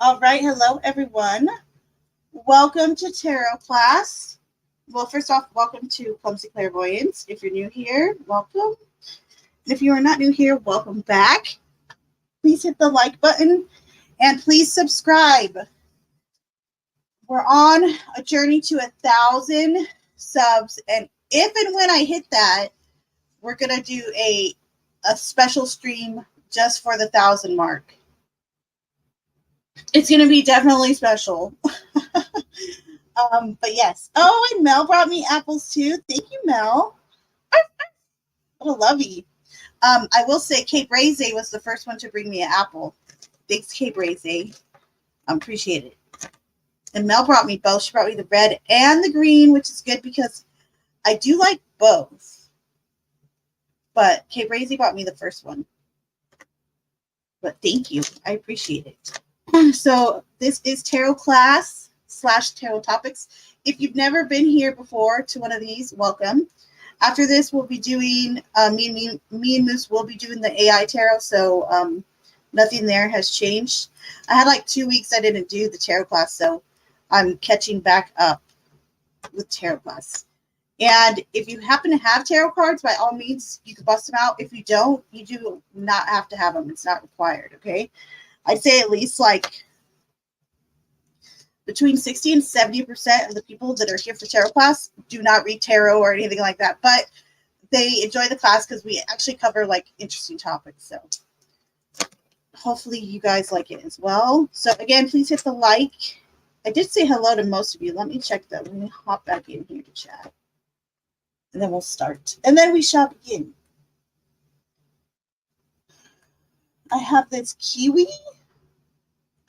All right, hello everyone. Welcome to tarot class. Well, first off, welcome to Clumsy Clairvoyance. If you're new here, welcome. And if you are not new here, welcome back. Please hit the like button and please subscribe. We're on a journey to 1,000 subs, and if and when I hit that, we're gonna do a special stream just for the 1,000 mark. It's gonna be definitely special. But yes. Oh, and Mel brought me apples too. Thank you, Mel. What a lovey. I will say Cape Raze was the first one to bring me an apple. Thanks, Cape Raze. Appreciate it. And Mel brought me both. She brought me the red and the green, which is good because I do like both. But Cape Raze brought me the first one. But thank you. I appreciate it. So this is tarot class / tarot topics. If you've never been here before to one of these, welcome. After this, we'll be doing, me and Moose will be doing the AI tarot, so nothing there has changed. I had like 2 weeks I didn't do the tarot class, so I'm catching back up with tarot class. And if you happen to have tarot cards, by all means, you can bust them out. If you don't, you do not have to have them. It's not required, okay? I'd say at least like between 60 and 70% of the people that are here for tarot class do not read tarot or anything like that, but they enjoy the class because we actually cover like interesting topics. So hopefully you guys like it as well. So again, please hit the like. I did say hello to most of you. Let me check that. Let me hop back in here to chat. And then we'll start. And then we shall begin. I have this kiwi.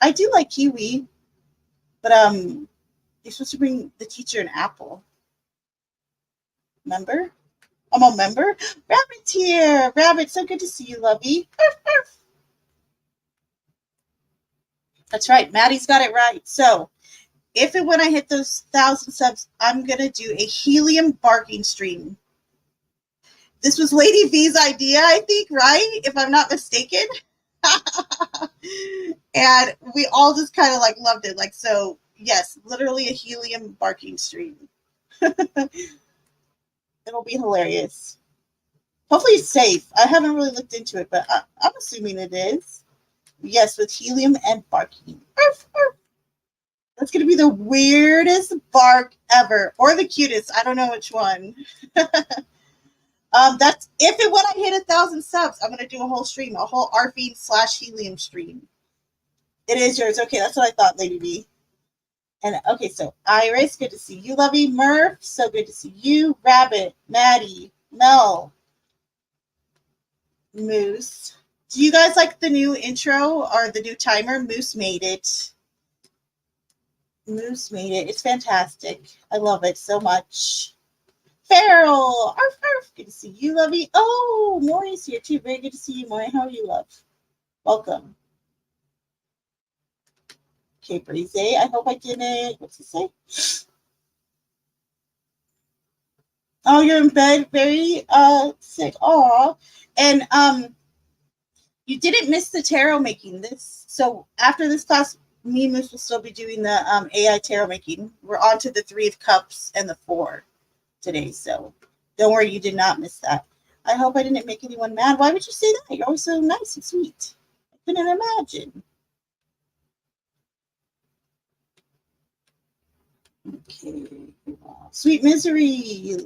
I do like kiwi. But you're supposed to bring the teacher an apple. Member? I'm a member. Rabbit's here. Rabbit, so good to see you, lovey. Arf, arf. That's right. Maddie's got it right. So if and when I hit those 1,000 subs, I'm going to do a helium barking stream. This was Lady V's idea, I think, right? If I'm not mistaken. And we all just kind of like loved it. Like, so yes, literally a helium barking stream. It'll be hilarious. Hopefully it's safe. I haven't really looked into it, but I'm assuming it is. Yes, with helium and barking. Arf, arf. That's going to be the weirdest bark ever. Or the cutest. I don't know which one. That's if and when I hit 1,000 subs, I'm going to do a whole stream, a whole arfing / helium stream. It is yours. Okay, that's what I thought, Lady B. And okay, so Iris, good to see you, lovey. Murph, so good to see you. Rabbit, Maddie, Mel, Moose. Do you guys like the new intro or the new timer? Moose made it. Moose made it. It's fantastic. I love it so much. Farrell, arf, arf. Good to see you, lovey. Oh, Maury's here too. Very good to see you, Maury. How are you, love? Welcome. Cape Raze. I hope I didn't. What's it say? Oh, you're in bed, very sick. Aw. And you didn't miss the tarot making this. So after this class, me and Moose will still be doing the AI tarot making. We're on to the 3 of Cups and the 4 today. So don't worry, you did not miss that. I hope I didn't make anyone mad. Why would you say that? You're always so nice and sweet. I couldn't imagine. Okay. Sweet misery.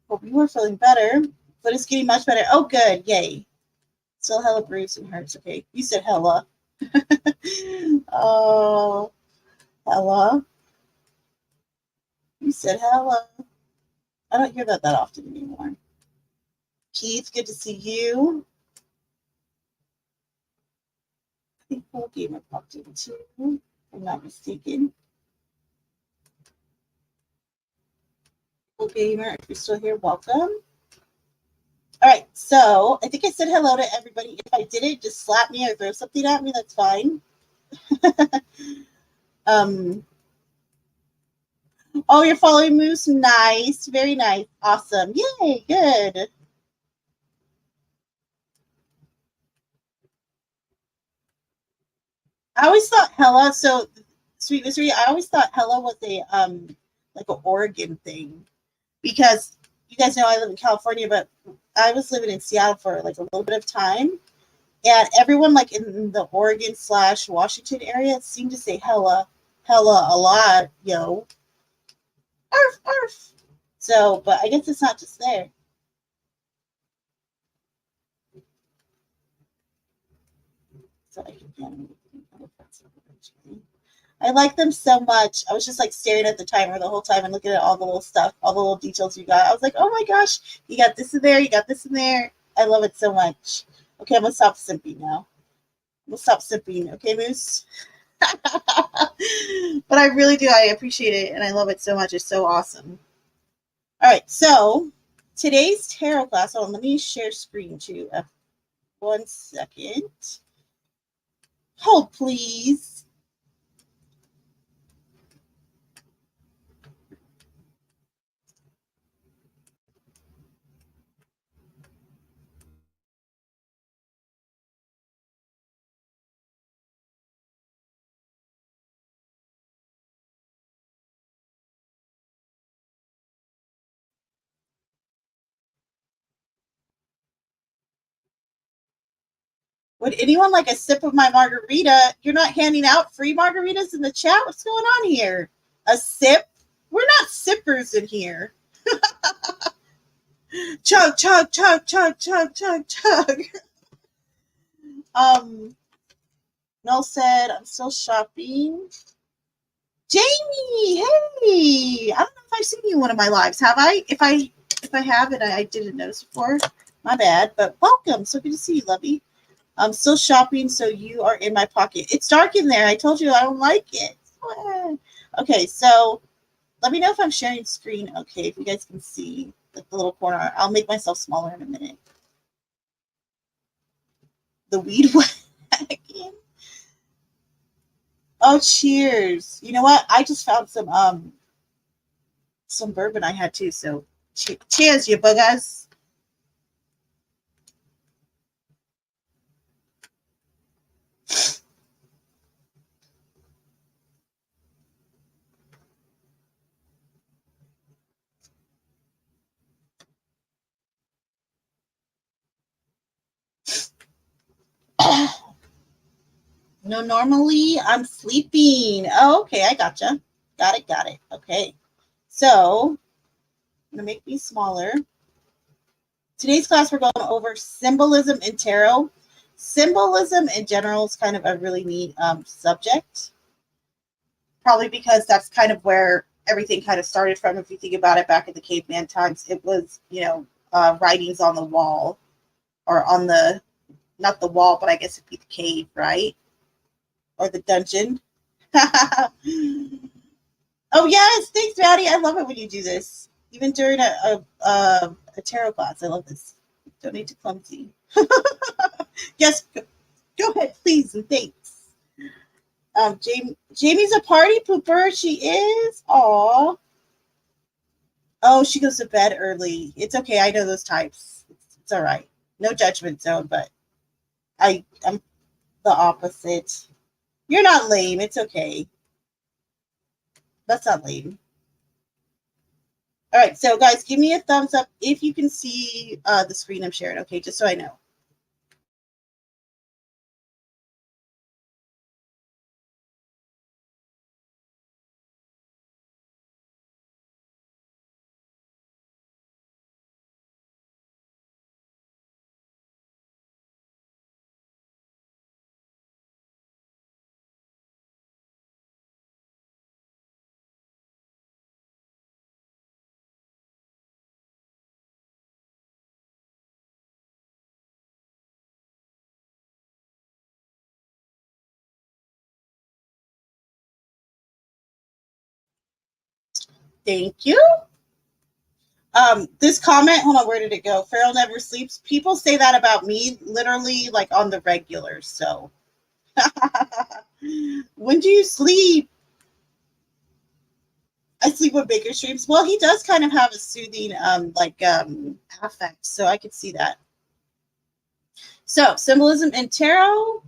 Hope you are feeling better, but it's getting much better. Oh, good. Yay. Still hella bruised and hurts. Okay. You said hella. Oh, hella. You said hella. I don't hear that often anymore. Keith, good to see you. I think Paul Gamer popped in too, if I'm not mistaken. Paul Gamer, if you're still here, welcome. All right, so I think I said hello to everybody. If I didn't, just slap me or throw something at me. That's fine. Oh, you're following Moose. Nice. Very nice. Awesome. Yay. Good. I always thought Hella, so Sweet Mystery, I always thought Hella was a like an Oregon thing. Because you guys know I live in California, but I was living in Seattle for like a little bit of time. And everyone like in the Oregon / Washington area seemed to say hella a lot, yo. Arf, arf. So, but I guess it's not just there. So I like them so much. I was just like staring at the timer the whole time and looking at all the little stuff, all the little details you got. I was like, oh my gosh, you got this in there, you got this in there. I love it so much. Okay, I'm gonna stop simping now. We'll stop sipping, okay, Moose? But I really do. I appreciate it, and I love it so much. It's so awesome. All right, so today's tarot class. Hold on, let me share screen too. 1 second. Hold, please. Would anyone like a sip of my margarita? You're not handing out free margaritas in the chat? What's going on here? A sip? We're not sippers in here. Chug, chug, chug, chug, chug, chug, chug. Mel said, I'm still shopping. Jamie, hey! I don't know if I've seen you in one of my lives. Have I? If I have and I didn't notice before, my bad. But welcome. So good to see you, lovey. I'm still shopping, so you are in my pocket. It's dark in there. I told you I don't like it. Okay, so let me know if I'm sharing screen. Okay, if you guys can see like the little corner. I'll make myself smaller in a minute. The weed wagon. Oh, cheers. You know what? I just found some bourbon I had too. So cheers, you buggers. No, normally I'm sleeping. Oh, okay, I gotcha. Got it. Okay. So I'm gonna make these smaller. Today's class, we're going over symbolism in tarot. Symbolism in general is kind of a really neat subject. Probably because that's kind of where everything kind of started from. If you think about it, back in the caveman times, it was, writings on the wall or on the, not the wall, but I guess it'd be the cave, right? Or the dungeon. Oh, yes. Thanks, Maddie. I love it when you do this. Even during a tarot class. I love this. Donate to Clumsy. Yes, go ahead, please, and thanks. Jamie's a party pooper. She is. Aw. Oh, she goes to bed early. It's okay. I know those types. It's all right. No judgment zone, but I'm the opposite. You're not lame. It's okay. That's not lame. All right, so guys, give me a thumbs up if you can see the screen I'm sharing, okay, just so I know. Thank you. This comment, hold on, where did it go? Farrell never sleeps. People say that about me, literally, like on the regular. So, when do you sleep? I sleep when Baker streams. Well, he does kind of have a soothing, affect, so I could see that. So, symbolism in tarot.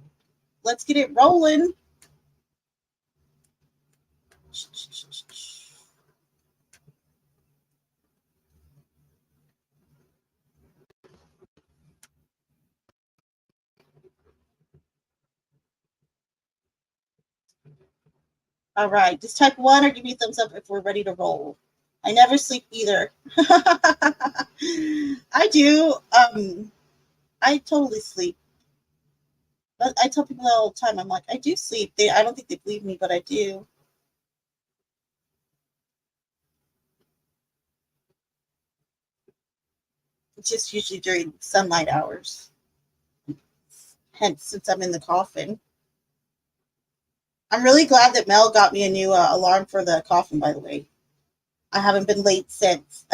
Let's get it rolling. All right, just type 1 or give me a thumbs up if we're ready to roll. I never sleep either. I do. I totally sleep. But I tell people that all the time. I'm like, I do sleep. I don't think they believe me, but I do. It's just usually during sunlight hours. Hence, since I'm in the coffin. I'm really glad that Mel got me a new alarm for the coffin, by the way. I haven't been late since.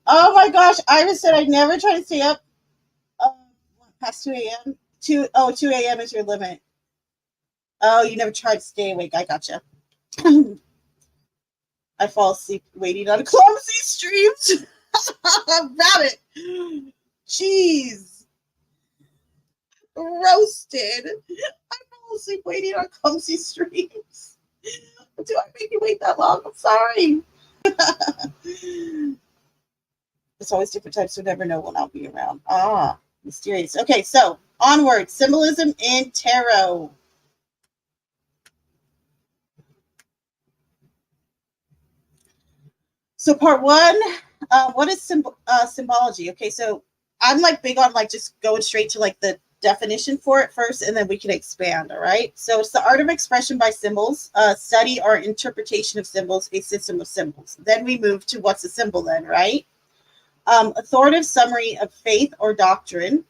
Oh my gosh, Iris said I'd never try to stay up past 2 a.m. 2 a.m. is your limit. Oh, you never tried to stay awake. I gotcha. I fall asleep waiting on clumsy streams. Rabbit. Jeez. Roasted. I fall asleep waiting on clumsy streams. Do I make you wait that long? I'm sorry. It's always different types, so never know when I'll be around. Ah, mysterious. Okay, so onward. Symbolism in tarot. So part 1, what is symbology? Okay, so I'm like big on like just going straight to like the definition for it first, and then we can expand. All right. So it's the art of expression by symbols, study or interpretation of symbols, a system of symbols. Then we move to what's a symbol then, right? Authoritative summary of faith or doctrine.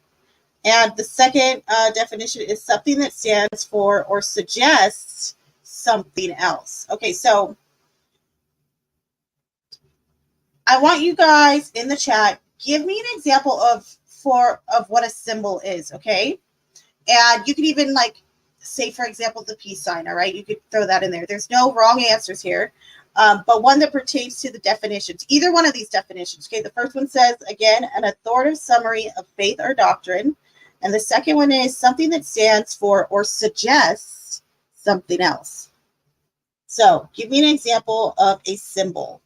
And the second definition is something that stands for or suggests something else. Okay, so I want you guys in the chat, give me an example of what a symbol is, okay? And you can even like say, for example, the peace sign, all right? You could throw that in there. There's no wrong answers here, but one that pertains to the definitions, either one of these definitions, okay? The first one says, again, an authoritative summary of faith or doctrine. And the second one is something that stands for or suggests something else. So give me an example of a symbol.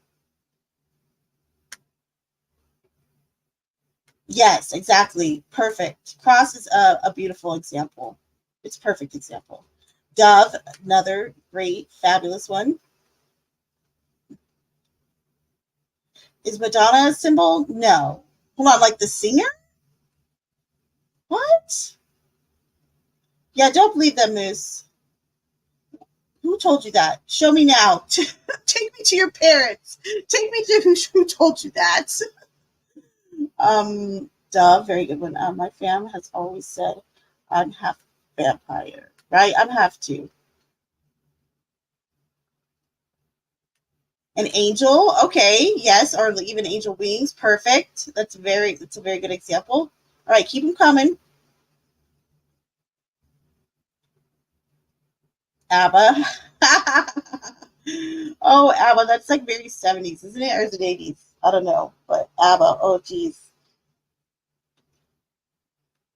Yes, exactly. Perfect. Cross is a beautiful example. It's a perfect example. Dove, another great, fabulous one. Is Madonna a symbol? No. Hold on, like the singer? What? Yeah, don't believe them, Moose. Who told you that? Show me now. Take me to your parents. Take me to who told you that. Dove, very good one. My fam has always said I'm half vampire, right? I'm half too. An angel, okay, yes, or even angel wings, perfect. That's a very good example. All right, keep them coming. ABBA. Oh, ABBA, that's like very 70s, isn't it? Or is it 80s? I don't know, but ABBA, oh geez.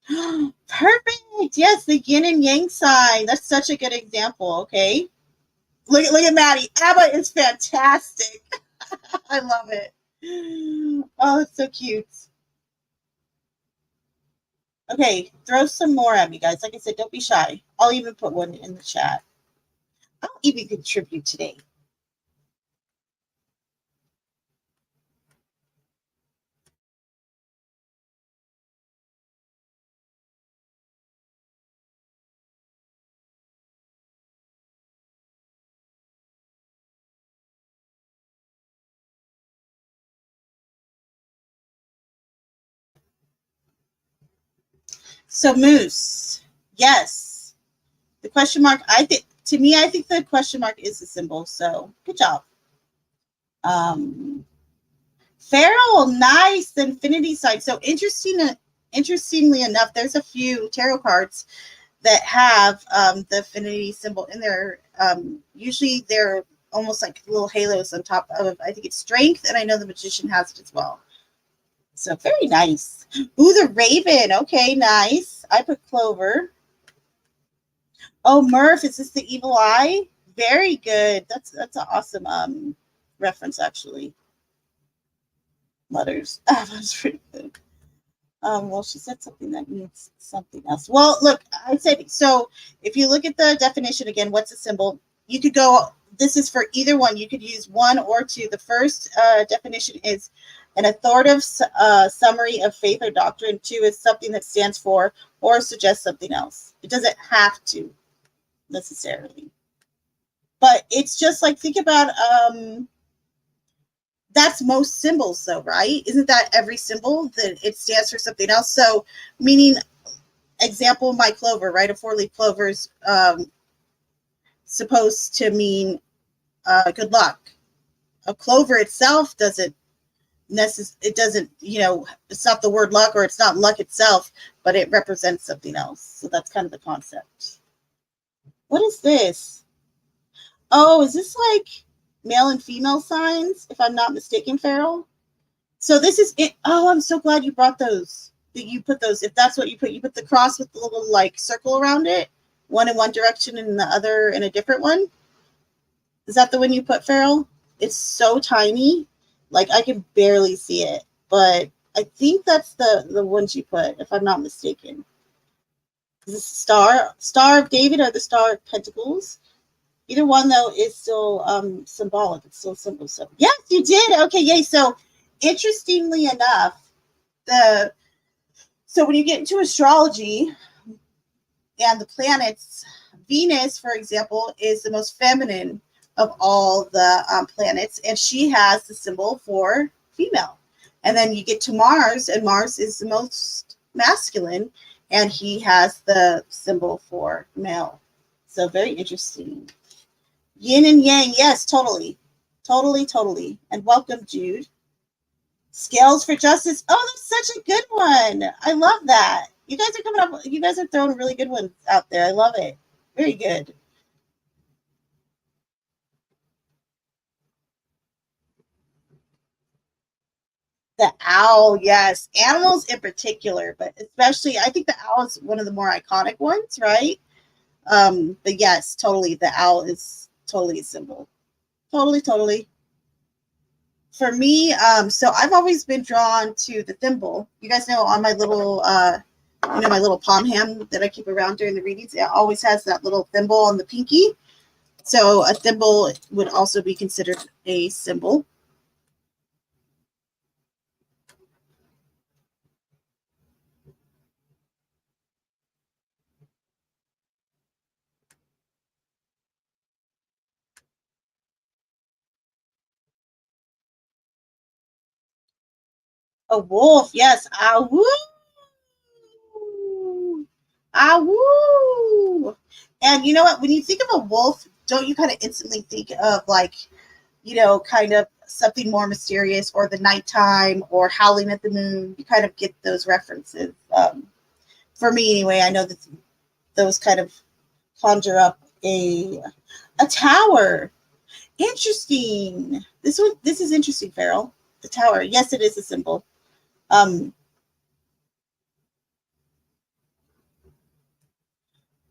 Perfect. Yes, the yin and yang sign. That's such a good example. Okay. Look at Maddie. ABBA is fantastic. I love it. Oh, it's so cute. Okay, throw some more at me, guys. Like I said, don't be shy. I'll even put one in the chat. I'll even contribute today. So Moose, yes. The question mark, I think the question mark is a symbol. So good job. Pharaoh, nice. The infinity sign. So interestingly enough, there's a few tarot cards that have the infinity symbol in there. Usually they're almost like little halos on top of, I think it's strength, and I know the magician has it as well. So very nice. Ooh, the raven. Okay, nice. I put clover. Oh, Murph, is this the evil eye? Very good. That's an awesome reference actually. Letters. That's pretty good. Well, she said something that means something else. Well, look, I said so. If you look at the definition again, what's a symbol? You could go. This is for either one. You could use one or two. The first definition is an authoritative summary of faith or doctrine. Two is something that stands for or suggests something else. It doesn't have to necessarily, but it's just like think about that's most symbols though, right? Isn't that every symbol that it stands for something else? So meaning example, my clover, right? A four-leaf clover is supposed to mean good luck. A clover itself doesn't it doesn't, it's not the word luck or it's not luck itself, but it represents something else. So that's kind of the concept. What is this? Oh, is this like male and female signs, if I'm not mistaken, Farrell? So this is it. Oh, I'm so glad you brought those. That you put those. If that's what you put the cross with the little like circle around it, one in one direction and the other in a different one. Is that the one you put, Farrell? It's so tiny, like I can barely see it. But I think that's the ones you put, if I'm not mistaken. Is this Star of David or the Star of Pentacles? Either one though is still symbolic. It's still symbol. So yes, you did. Okay, yay. So interestingly enough, so when you get into astrology and the planets, Venus, for example, is the most feminine of all the planets, and she has the symbol for female. And then you get to Mars, and Mars is the most masculine, and he has the symbol for male. So very interesting. Yin and yang, yes, totally. Totally. And welcome, Jude. Scales for Justice. Oh, that's such a good one. I love that. You guys are coming up, you guys are throwing really good ones out there. I love it. Very good. The owl, yes. Animals in particular, but especially, I think the owl is one of the more iconic ones, right? But yes, totally. The owl is totally a symbol. Totally. For me, so I've always been drawn to the thimble. You guys know on my little, my little palm hand that I keep around during the readings, it always has that little thimble on the pinky. So a thimble would also be considered a symbol. A wolf, yes. Ah, woo! Ah, woo! And you know what? When you think of a wolf, don't you kind of instantly think of like, kind of something more mysterious or the nighttime or howling at the moon? You kind of get those references. For me, anyway, I know that those kind of conjure up a tower. Interesting. This is interesting, Farrell. The tower. Yes, it is a symbol. Um,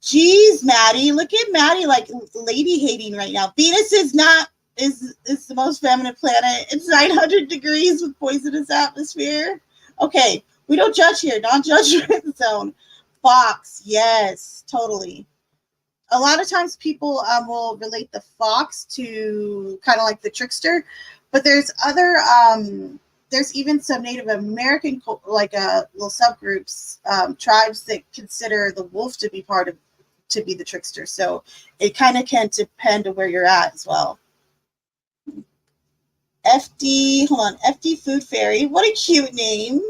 Geez, Maddie, look at Maddie like lady hating right now. Venus is the most feminine planet. It's 900 degrees with poisonous atmosphere. Okay, we don't judge here. Non-judgment zone. Fox, yes, totally. A lot of times people will relate the fox to kind of like the trickster, but there's other there's even some Native American like little subgroups, tribes that consider the wolf to be the trickster. So it kind of can depend on where you're at as well. FD, hold on, FD Food Fairy. What a cute name.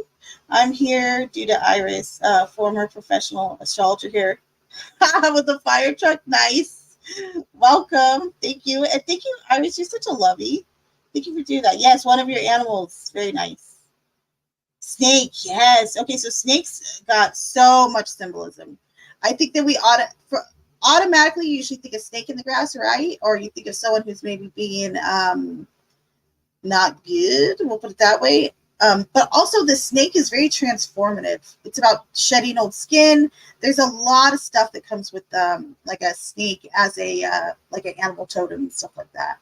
I'm here due to Iris, former professional astrologer here. With the fire truck. Nice. Welcome. Thank you. And thank you, Iris. You're such a lovey. Thank you for doing that. Yes, one of your animals. Very nice. Snake. Yes. Okay, so snakes got so much symbolism. I think that we automatically usually think of snake in the grass, right? Or you think of someone who's maybe being not good. We'll put it that way. But also the snake is very transformative. It's about shedding old skin. There's a lot of stuff that comes with like a snake as a like an animal totem and stuff like that.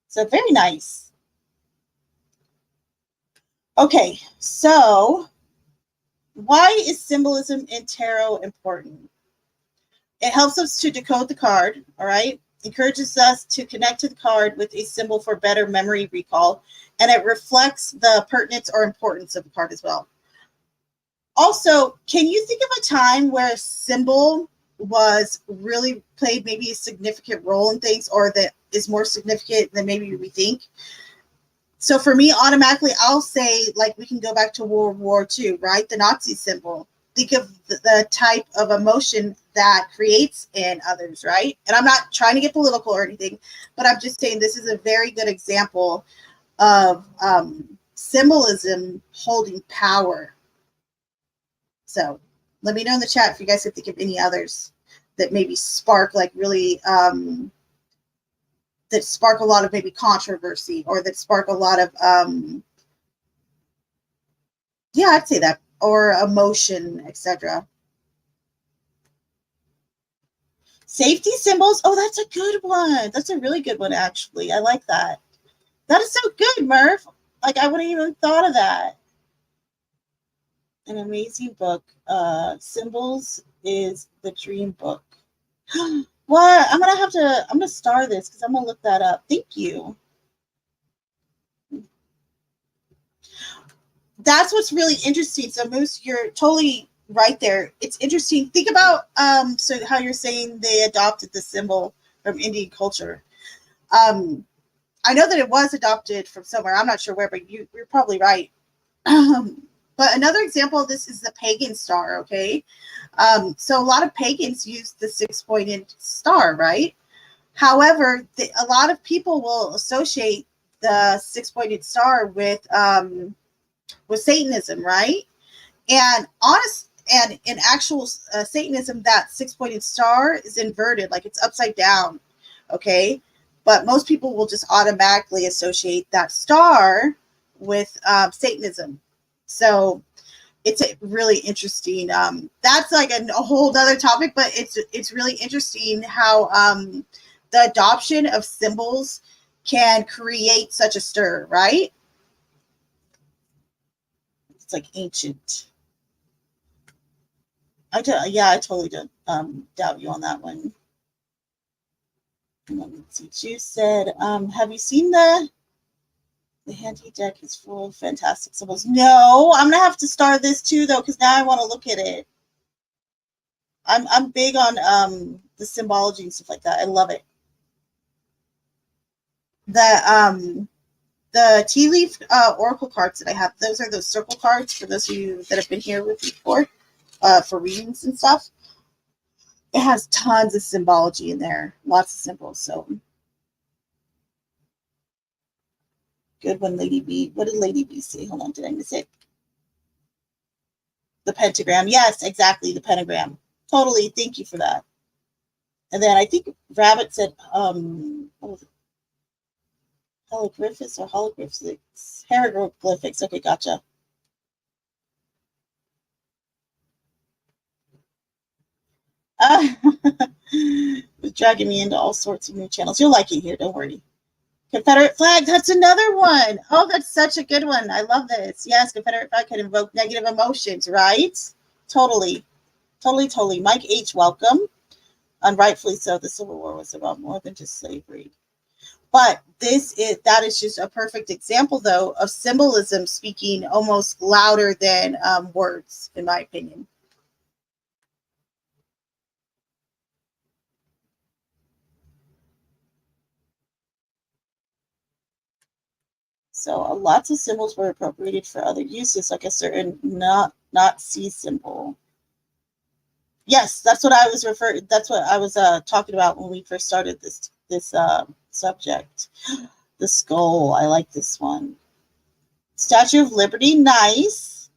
So very nice. Okay, so why is symbolism in tarot important? It helps us to decode the card, all right? Encourages us to connect to the card with a symbol for better memory recall, and it reflects the pertinence or importance of the card as well. Also, can you think of a time where a symbol was really played maybe a significant role in things, or that is more significant than maybe we think? So for me, automatically, I'll say, like, we can go back to World War II, right? The Nazi symbol. Think of the type of emotion that creates in others, right? And I'm not trying to get political or anything, but I'm just saying this is a very good example of symbolism holding power. So let me know in the chat if you guys can think of any others that maybe spark like really that spark a lot of maybe controversy, or that spark a lot of yeah, I'd say that, or emotion, etc. Safety symbols. Oh, that's a good one. That's a really good one, actually. I like that. That is so good, Murph. Like, I wouldn't even thought of that. An amazing book. Symbols is the dream book. What? I'm gonna star this because I'm gonna look that up. Thank you. That's what's really interesting. So Moose, you're totally right there. It's interesting. Think about so how you're saying they adopted the symbol from Indian culture. I know that it was adopted from somewhere. I'm not sure where, but you're probably right. But another example of this is the pagan star, okay? So a lot of pagans use the six-pointed star, right? However, a lot of people will associate the six-pointed star with Satanism, right? And in actual Satanism, that six-pointed star is inverted, like it's upside down, okay? But most people will just automatically associate that star with Satanism. So it's really interesting. That's like a whole other topic, but it's really interesting how the adoption of symbols can create such a stir, right? It's like ancient. I totally don't doubt you on that one. Let me see. Juice said, have you seen the handy deck is full of fantastic symbols? No, I'm gonna have to star this too though, because now I want to look at it. I'm big on the symbology and stuff like that. I love it. The tea leaf oracle cards that I have, those are those circle cards for those of you that have been here with me before for readings and stuff. It has tons of symbology in there, lots of symbols. So good one, Lady B. What did Lady B say? Hold on, did I miss it? The pentagram. Yes, exactly, the pentagram. Totally. Thank you for that. And then I think Rabbit said, what was it? Hieroglyphics or hologlyphics? Hieroglyphics. Okay, gotcha. It's dragging me into all sorts of new channels. You'll like it here, don't worry. Confederate flag, that's another one. Oh, that's such a good one. I love this. Yes, Confederate flag can invoke negative emotions, right? Totally. Mike H., welcome. And rightfully so, the Civil War was about more than just slavery. But that is just a perfect example, though, of symbolism speaking almost louder than words, in my opinion. So lots of symbols were appropriated for other uses, like a certain Nazi symbol. Yes, that's what I was talking about when we first started this subject. The skull, I like this one. Statue of Liberty, nice.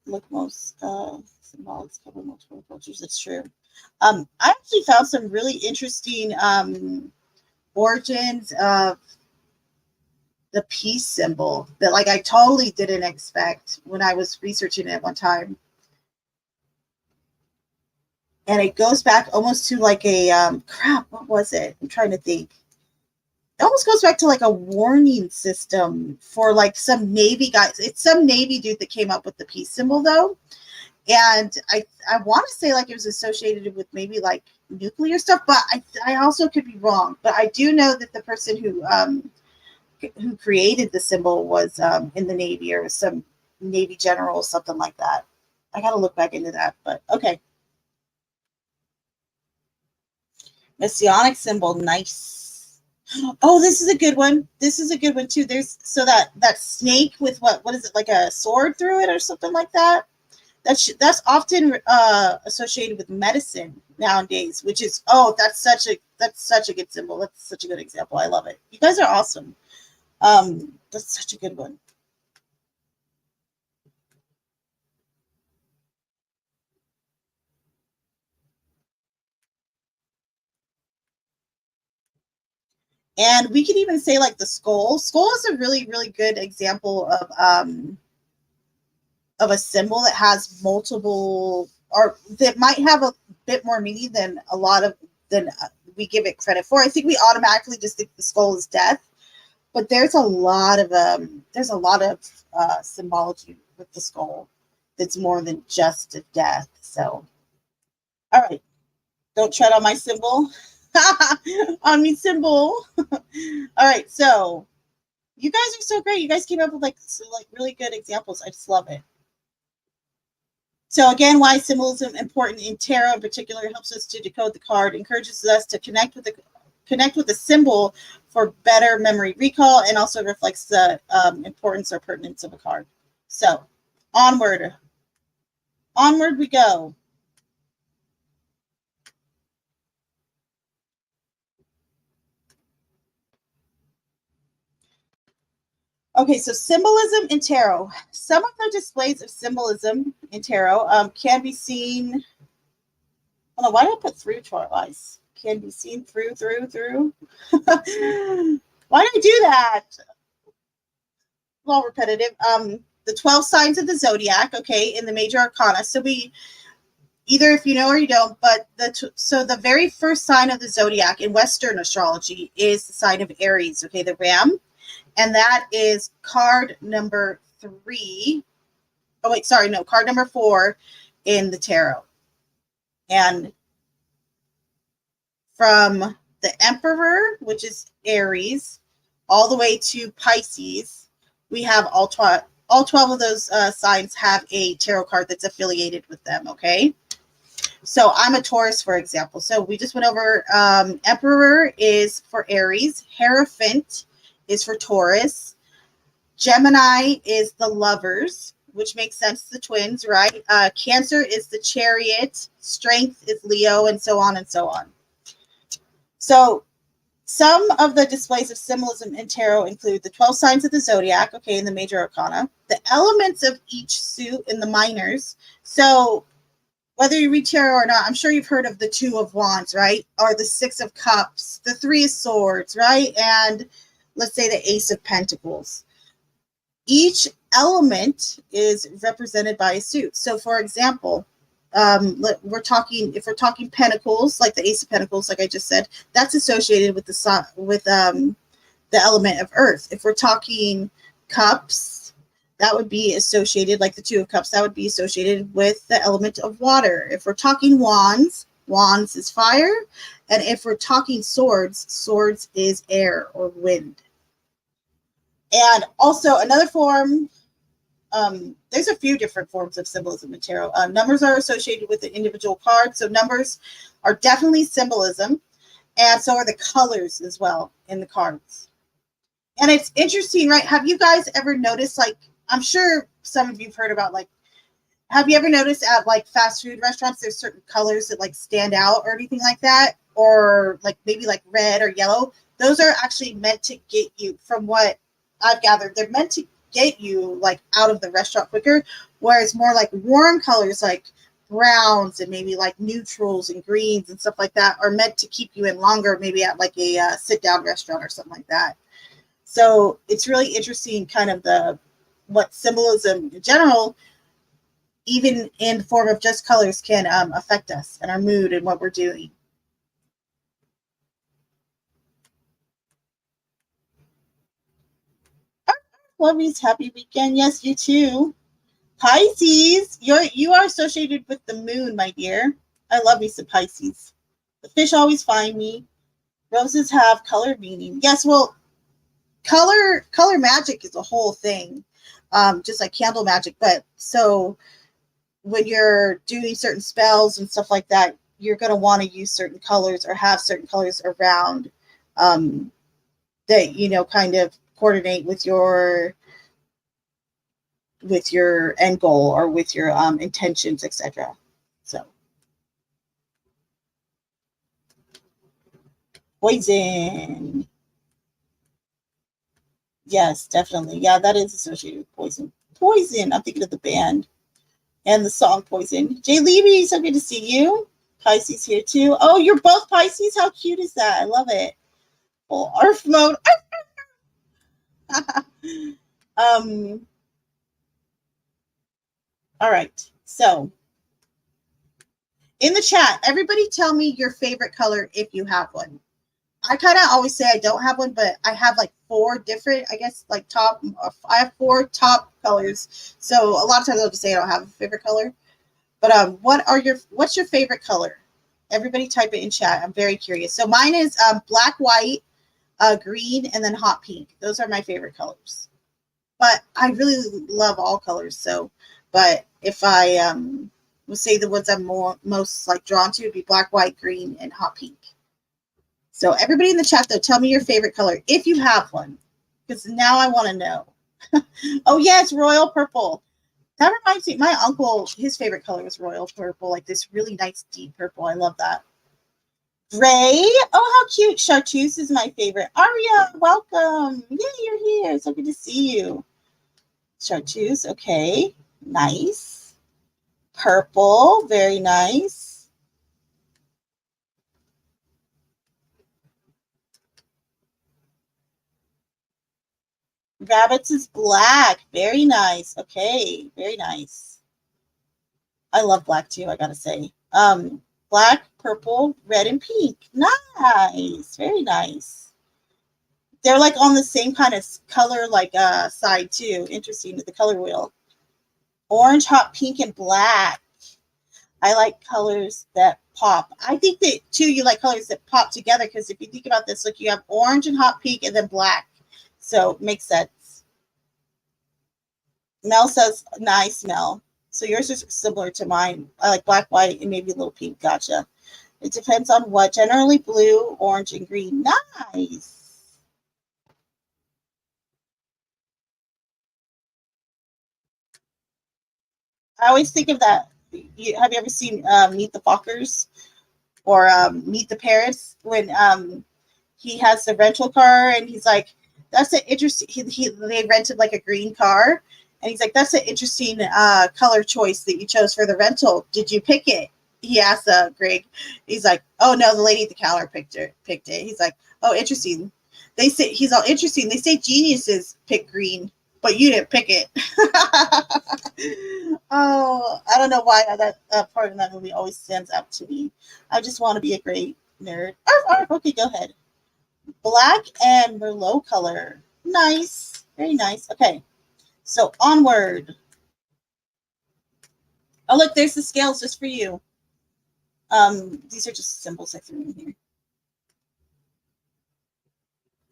Look, most symbolics cover multiple cultures. That's true. I actually found some really interesting origins of the peace symbol that like I totally didn't expect when I was researching it one time. And it goes back almost to like a crap, what was it? I'm trying to think. It almost goes back to like a warning system for like some Navy guys. It's some Navy dude that came up with the peace symbol though. And I want to say like it was associated with maybe like nuclear stuff, but I also could be wrong. But I do know that the person who created the symbol was in the Navy or some Navy general, something like that. I got to look back into that, but okay. Messianic symbol, nice. Oh, this is a good one. This is a good one too. There's so that snake with what is it, like a sword through it or something like that. That's often associated with medicine nowadays, which is that's such a good symbol. That's such a good example. I love it. You guys are awesome. That's such a good one. And we could even say like the skull. Skull is a really, really good example of a symbol that has multiple, or that might have a bit more meaning than we give it credit for. I think we automatically just think the skull is death, but there's a lot of symbology with the skull that's more than just a death. So, all right, don't tread on my symbol. On me symbol. All right, so you guys are so great. You guys came up with like really good examples. I just love it. So again, why symbolism important in tarot in particular helps us to decode the card, encourages us to connect with the symbol for better memory recall, and also reflects the importance or pertinence of a card. So onward we go. Okay, so symbolism in tarot. Some of the displays of symbolism in tarot can be seen. Oh no, why did I put through twice? Can be seen through. Why did I do that? A little repetitive. The 12 signs of the zodiac, okay, in the major arcana. So we either if you know or you don't, but the very first sign of the zodiac in Western astrology is the sign of Aries, okay, the ram. And that is card number 3. Oh, wait, sorry, no, card number 4 in the tarot. And from the Emperor, which is Aries, all the way to Pisces, we have all 12 of those signs have a tarot card that's affiliated with them, okay? So I'm a Taurus, for example. So we just went over Emperor is for Aries. Hierophant is for Taurus. Gemini is the lovers, which makes sense, the twins, right? Cancer is the chariot. Strength is Leo, and so on and so on. So some of the displays of symbolism in tarot include the 12 signs of the zodiac, okay, in the major arcana, the elements of each suit in the minors. So whether you read tarot or not, I'm sure you've heard of the 2 of Wands, right? Or the 6 of Cups, the 3 of Swords, right? And let's say the Ace of Pentacles. Each element is represented by a suit. So for example, if we're talking Pentacles, like the Ace of Pentacles, like I just said, that's associated with the element of Earth. If we're talking Cups, that would be associated, like the 2 of Cups, that would be associated with the element of water. If we're talking Wands, Wands is fire. And if we're talking Swords, Swords is air or wind. And also another form, there's a few different forms of symbolism in tarot. Numbers are associated with the individual card. So numbers are definitely symbolism. And so are the colors as well in the cards. And it's interesting, right? Have you guys ever noticed, like, I'm sure some of you've heard about, like, have you ever noticed at like fast food restaurants, there's certain colors that like stand out or anything like that? Or like maybe like red or yellow? Those are actually meant to get you, from what I've gathered, they're meant to get you like out of the restaurant quicker. Whereas more like warm colors like browns and maybe like neutrals and greens and stuff like that are meant to keep you in longer, maybe at like a sit down restaurant or something like that. So it's really interesting, kind of what symbolism in general, even in the form of just colors, can affect us and our mood and what we're doing. Lovies, happy weekend. Yes, you too. Pisces, you are associated with the moon, my dear. I love me some Pisces. The fish always find me. Roses have color meaning. Yes, well, color magic is a whole thing, just like candle magic. But so when you're doing certain spells and stuff like that, you're going to want to use certain colors or have certain colors around, that, kind of coordinate with your end goal or with your intentions, etc. So poison. Yes, definitely. Yeah, that is associated with poison. Poison. I'm thinking of the band and the song Poison. Jay Levy, so good to see you. Pisces here too. Oh, you're both Pisces? How cute is that? I love it. Full ARF mode. All right. So in the chat, everybody tell me your favorite color if you have one. I kind of always say I don't have one, but I have like 4 different, I guess, like I have 4 top colors. So a lot of times I'll just say I don't have a favorite color. But what's your favorite color? Everybody type it in chat. I'm very curious. So mine is black, white, green, and then hot pink. Those are my favorite colors. But I really love all colors. So, but if I would say the ones I'm most like drawn to would be black, white, green, and hot pink. So everybody in the chat, though, tell me your favorite color if you have one, because now I want to know. Oh, yes, royal purple. That reminds me, my uncle, his favorite color was royal purple, like this really nice deep purple. I love that. Gray. Oh, how cute. Chartreuse is my favorite. Aria, welcome. Yeah, you're here. So good to see you. Chartreuse. Okay. Nice. Purple. Very nice. Rabbits is black. Very nice. Okay. Very nice. I love black too, I gotta say. Black, purple, red, and pink. Nice. Very nice. They're like on the same kind of color, like side too. Interesting with the color wheel. Orange, hot pink, and black. I like colors that pop. I think that too, you like colors that pop together, because if you think about this, look, you have orange and hot pink and then black. So it makes sense. Mel says, nice, Mel. So yours is similar to mine. I like black, white, and maybe a little pink. Gotcha. It depends on what. Generally blue, orange, and green. Nice. I always think of that. Have you ever seen Meet the Fockers or Meet the Parents, when he has the rental car and he's like, that's an interesting, they rented like a green car. And he's like, that's an interesting color choice that you chose for the rental. Did you pick it? He asked Greg. He's like, oh, no, the lady at the counter picked it. He's like, oh, interesting. They say, he's all interesting. They say geniuses pick green, but you didn't pick it. Oh, I don't know why that part of that movie always stands out to me. I just want to be a great nerd. Okay, go ahead. Black and Merlot color. Nice. Very nice. Okay. So onward. Oh, look, there's the scales just for you. These are just symbols I threw in here.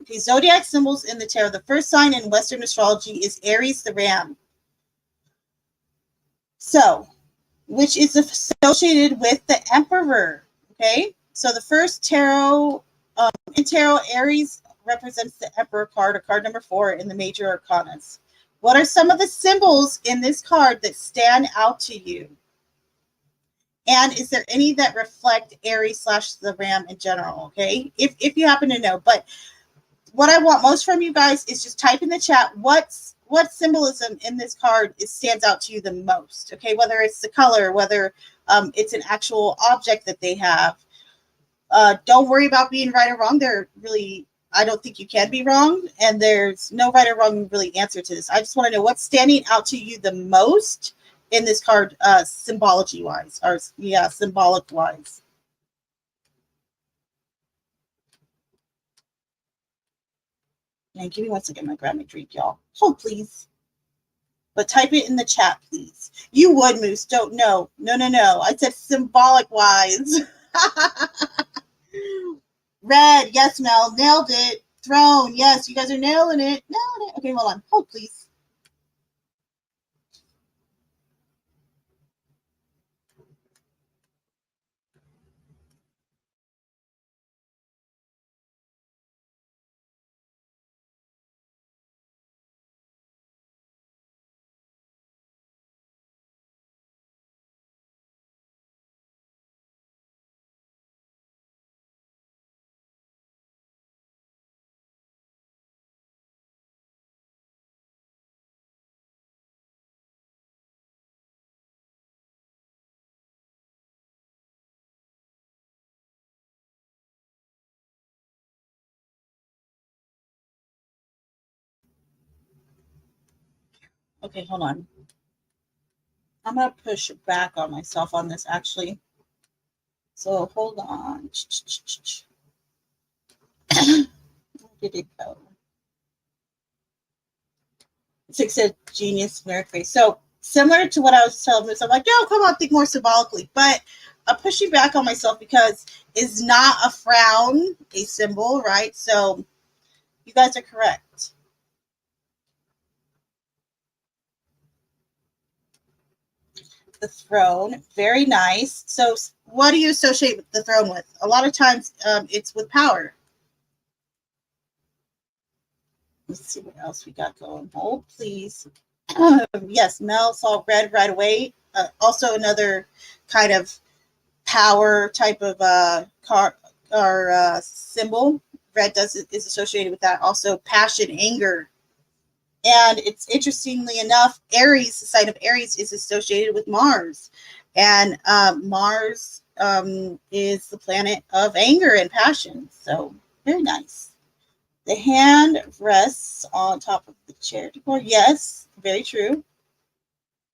Okay, zodiac symbols in the tarot. The first sign in Western astrology is Aries, the ram. So, which is associated with the emperor. Okay, so the first tarot, in tarot, Aries represents the emperor card, or card number 4 in the major arcanas. What are some of the symbols in this card that stand out to you? And is there any that reflect Aries / the ram in general? Okay, if you happen to know. But what I want most from you guys is just type in the chat what symbolism in this card stands out to you the most. Okay, whether it's the color, whether it's an actual object that they have. Don't worry about being right or wrong. They're really I don't think you can be wrong, and there's no right or wrong really answer to this. I just want to know what's standing out to you the most in this card, symbology wise, or yeah, symbolic wise. And give me 1 second, I'm gonna grab my drink, y'all. Hold, please. But type it in the chat, please. You would, Moose. Don't know. No. I said symbolic wise. Red, yes, Mel. Nailed it. Throne, yes. You guys are nailing it. Nailing it. Okay, hold on. Hold, please. Okay, hold on. I'm going to push back on myself on this, actually. So hold on. Where did it go? Six said genius, nerd face. So similar to what I was telling myself, I'm like, yo, come on, think more symbolically. But I'm pushing back on myself because it's not a frown, a symbol, right? So you guys are correct. The throne, very nice. So what do you associate the throne with? A lot of times it's with power. Let's see what else we got going. Hold, please. Yes, Mel saw red right away. Also another kind of power type of car or symbol. Red is associated with that. Also passion, anger. And it's interestingly enough, Aries, the sign of Aries, is associated with Mars. And Mars is the planet of anger and passion. So very nice. The hand rests on top of the chair decor. Yes, very true.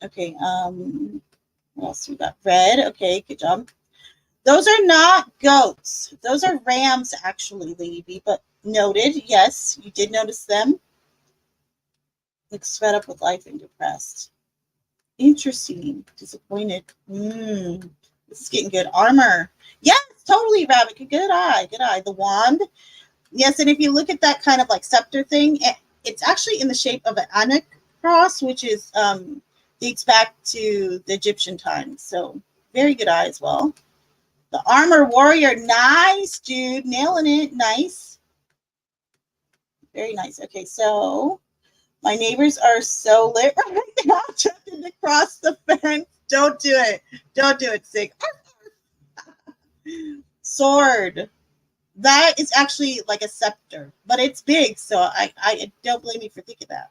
Okay, what else we got? Red. Okay, good job. Those are not goats. Those are rams, actually, Lady B, but noted. Yes, you did notice them. Looks fed up with life and depressed. Interesting. Disappointed. This is getting good. Armor. Yes, totally, Rabbit. Good eye. Good eye. The wand. Yes, and if you look at that kind of like scepter thing, it's actually in the shape of an Anak cross, which is dates back to the Egyptian times. So very good eye as well. The armor warrior, nice, dude, nailing it, nice, very nice. Okay, so my neighbors are so lit right now, trying to cross the fence. Don't do it. Don't do it, Sig. Sword. That is actually like a scepter, but it's big, so I don't blame you for thinking that.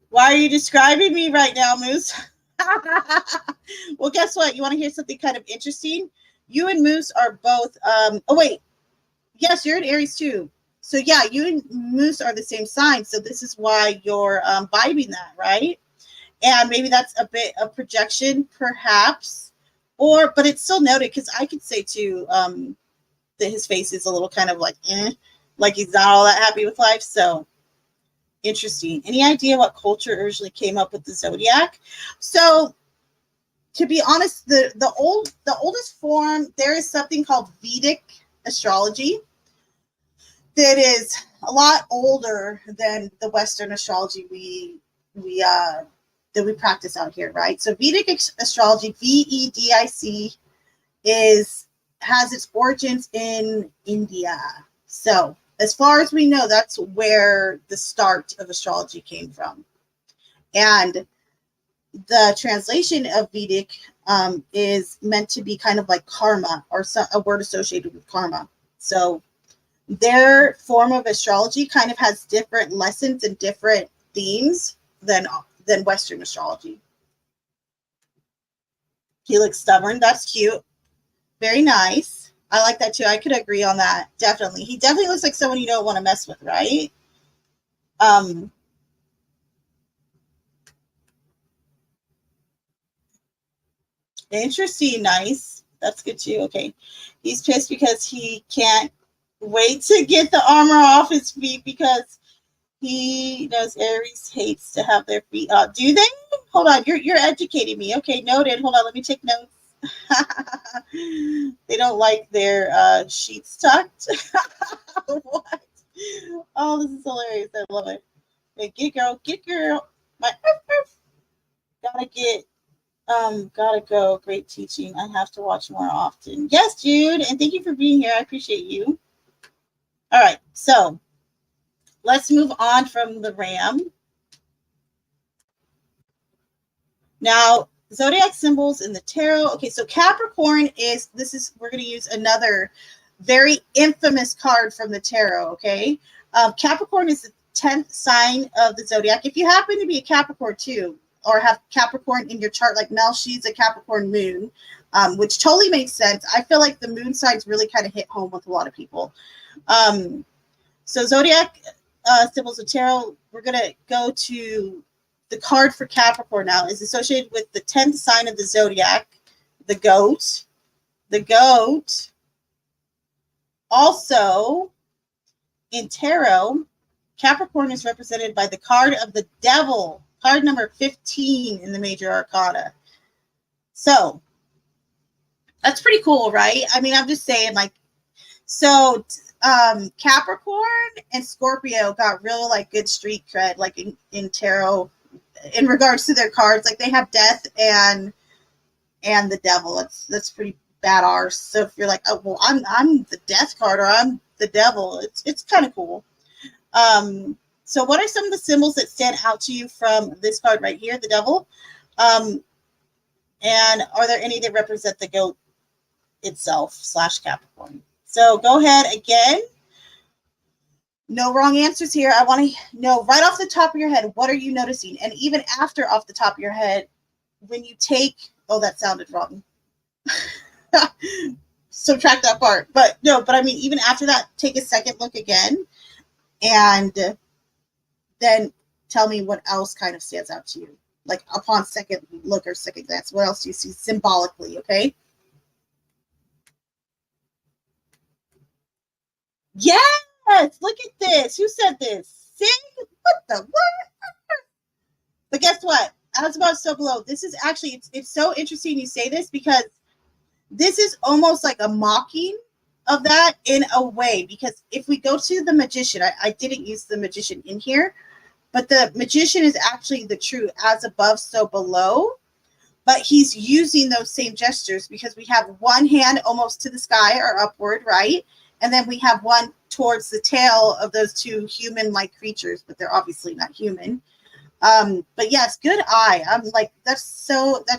Why are you describing me right now, Moose? Well, guess what? You want to hear something kind of interesting? You and Moose are both, oh, wait. Yes, you're an Aries too. So, yeah, you and Moose are the same sign. So, this is why you're vibing that, right? And maybe that's a bit of projection, perhaps. But it's still noted because I could say too, that his face is a little kind of like he's not all that happy with life. So interesting. Any idea what culture originally came up with the zodiac? So to be honest, the oldest form, there is something called Vedic astrology that is a lot older than the Western astrology that we practice out here, right? So Vedic astrology, VEDIC, has its origins in India. So as far as we know, that's where the start of astrology came from. And the translation of Vedic is meant to be kind of like karma, or a word associated with karma. So their form of astrology kind of has different lessons and different themes than Western astrology. He looks stubborn. That's cute. Very nice. I like that too. I could agree on that. Definitely. He definitely looks like someone you don't want to mess with, right? Um, Interesting. Nice. That's good too. Okay. He's pissed because he can't wait to get the armor off his feet because he knows Aries hates to have their feet out. Do they? Hold on. You're educating me. Okay, noted. Hold on. Let me take notes. They don't like their sheets tucked. What? Oh, this is hilarious. I love it. Hey, get girl, get girl. My gotta get gotta go. Great teaching. I have to watch more often. Yes, Jude, and thank you for being here. I appreciate you. All right, so let's move on from the ram. Now, zodiac symbols in the tarot. Okay, so Capricorn is we're going to use another very infamous card from the tarot. Okay, Capricorn is the 10th sign of the zodiac. If you happen to be a Capricorn too, or have Capricorn in your chart, like Mel, she's a Capricorn moon, which totally makes sense. I feel like the moon signs really kind of hit home with a lot of people. So zodiac symbols of tarot, we're going to go to the card for Capricorn now is associated with the 10th sign of the zodiac, the goat. The goat. Also, in tarot, Capricorn is represented by the card of the devil, card number 15 in the major arcana. So, that's pretty cool, right? I mean, I'm just saying, like, so Capricorn and Scorpio got real, like, good street cred, like, in tarot in regards to their cards. Like, they have death and the devil. That's pretty bad arse. So if you're like, oh well, I'm the death card or I'm the devil, it's kind of cool. So what are some of the symbols that stand out to you from this card right here, the devil? And are there any that represent the goat itself / Capricorn? So go ahead again. No wrong answers here. I want to know right off the top of your head, what are you noticing? And even after off the top of your head, when you take, oh, that sounded wrong. Subtract that part. But no, but I mean, even after that, take a second look again and then tell me what else kind of stands out to you. Like upon second look or second glance, what else do you see symbolically? Okay. Yes, look at this. Who said this? Sing? What the what? But guess what? As above, so below. This is actually, it's so interesting you say this because this is almost like a mocking of that in a way. Because if we go to the magician, I didn't use the magician in here, but the magician is actually the true as above, so below. But he's using those same gestures because we have one hand almost to the sky or upward, right? And then we have one towards the tail of those two human-like creatures, but they're obviously not human. But yes, good eye. I'm like, that's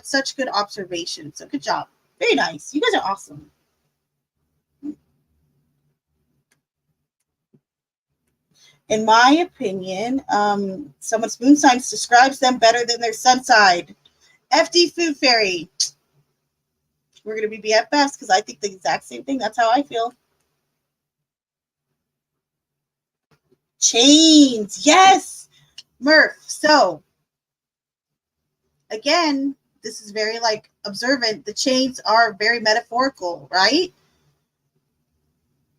such good observation. So good job. Very nice. You guys are awesome. In my opinion, someone's moon signs describes them better than their sun side. FD Food Fairy. We're going to be BFFs because I think the exact same thing. That's how I feel. Chains. Yes. Murph. So, again, this is very like observant. The chains are very metaphorical, right?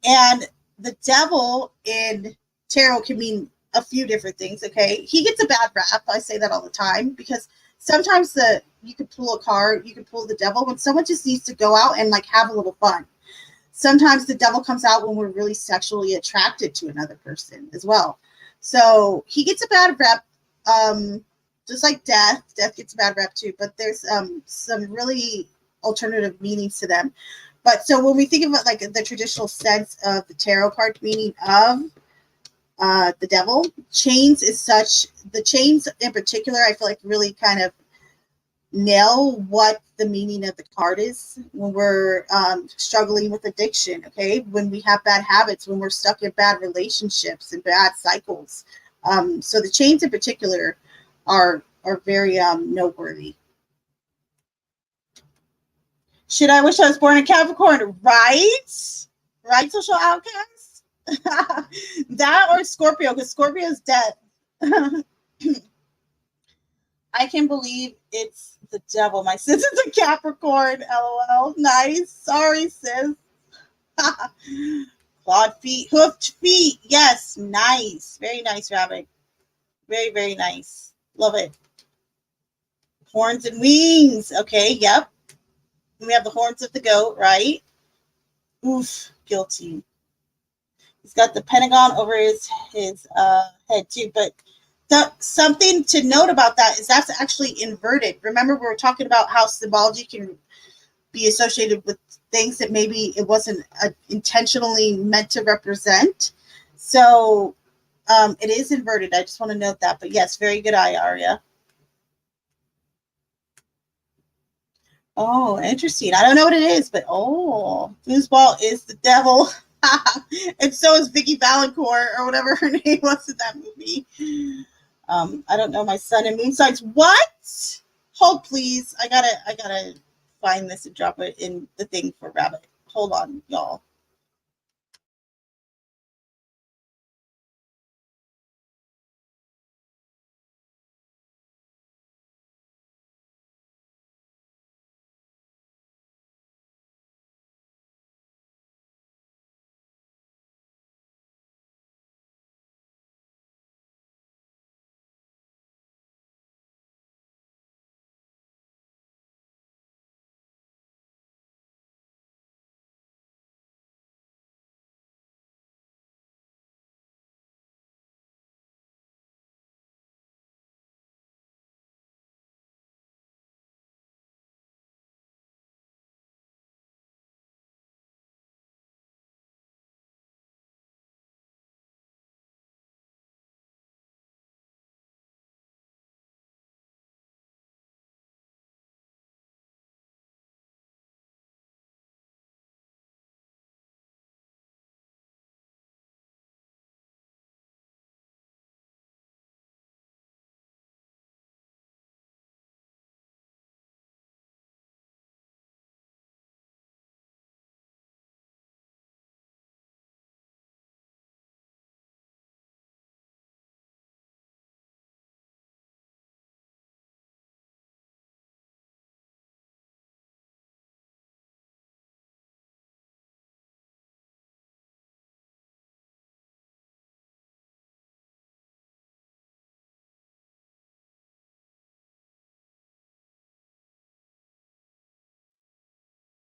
And the devil in tarot can mean a few different things, okay? He gets a bad rap. I say that all the time because sometimes you could pull a card, you could pull the devil when someone just needs to go out and like have a little fun. Sometimes the devil comes out when we're really sexually attracted to another person as well. So he gets a bad rep, just like death. Death gets a bad rep too, but there's some really alternative meanings to them. But so when we think about like the traditional sense of the tarot card meaning of the devil, chains is such, the chains in particular, I feel like really kind of nail what the meaning of the card is when we're struggling with addiction, okay? When we have bad habits, when we're stuck in bad relationships and bad cycles. So the chains in particular are very noteworthy. Should I wish I was born in Capricorn? Right? Right, social outcast? That or Scorpio, because Scorpio's dead. I can believe it's the devil. My sis is a Capricorn. LOL. Nice. Sorry, sis. Clawed feet. Hoofed feet. Yes. Nice. Very nice, Rabbit. Very, very nice. Love it. Horns and wings. Okay. Yep. We have the horns of the goat, right? Oof. Guilty. He's got the pentagon over his head too. But something to note about that is that's actually inverted. Remember, we were talking about how symbology can be associated with things that maybe it wasn't intentionally meant to represent. So it is inverted. I just want to note that. But yes, very good eye, Arya. Oh, interesting. I don't know what it is, but foosball is the devil. And so is Vicky Valancourt or whatever her name was in that movie. I don't know my sun and moon signs. What? Hold, please. I gotta find this and drop it in the thing for Rabbit. Hold on, y'all.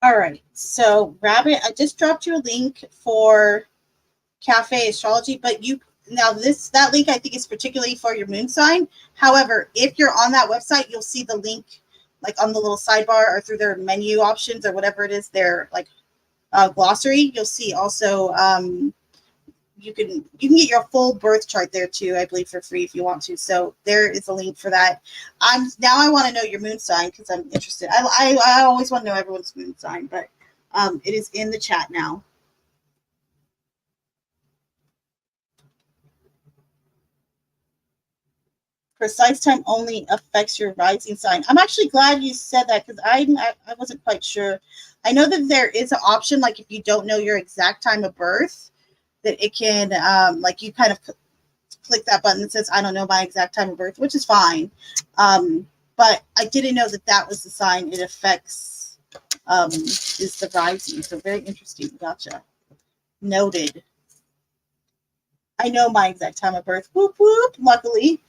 All right. So, Rabbit, I just dropped you a link for Cafe Astrology, but that link I think is particularly for your moon sign. However, if you're on that website, you'll see the link like on the little sidebar or through their menu options or whatever it is, their like glossary. You'll see also you can get your full birth chart there too, I believe, for free if you want to. So there is a link for that. I want to know your moon sign because I'm interested. I always want to know everyone's moon sign, but it is in the chat now. Precise time only affects your rising sign. I'm actually glad you said that because I wasn't quite sure. I know that there is an option, like if you don't know your exact time of birth, that it can, like you kind of click that button that says, I don't know my exact time of birth, which is fine. But I didn't know that was the sign it affects, is the rising. So very interesting. Gotcha. Noted. I know my exact time of birth. Whoop, whoop. Luckily.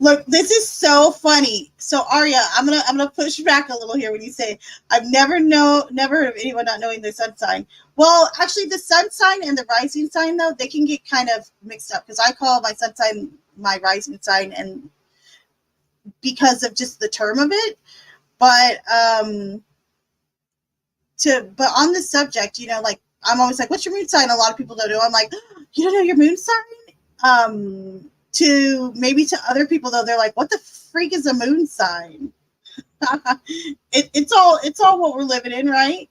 Look, this is so funny. So Arya, I'm gonna push back a little here when you say I've never heard of anyone not knowing their sun sign. Well, actually, the sun sign and the rising sign though they can get kind of mixed up because I call my sun sign my rising sign, and because of just the term of it. But on this subject, like I'm always like, "What's your moon sign?" A lot of people don't know. I'm like, "You don't know your moon sign?" To other people though, they're like, what the freak is a moon sign? It's all what we're living in, right?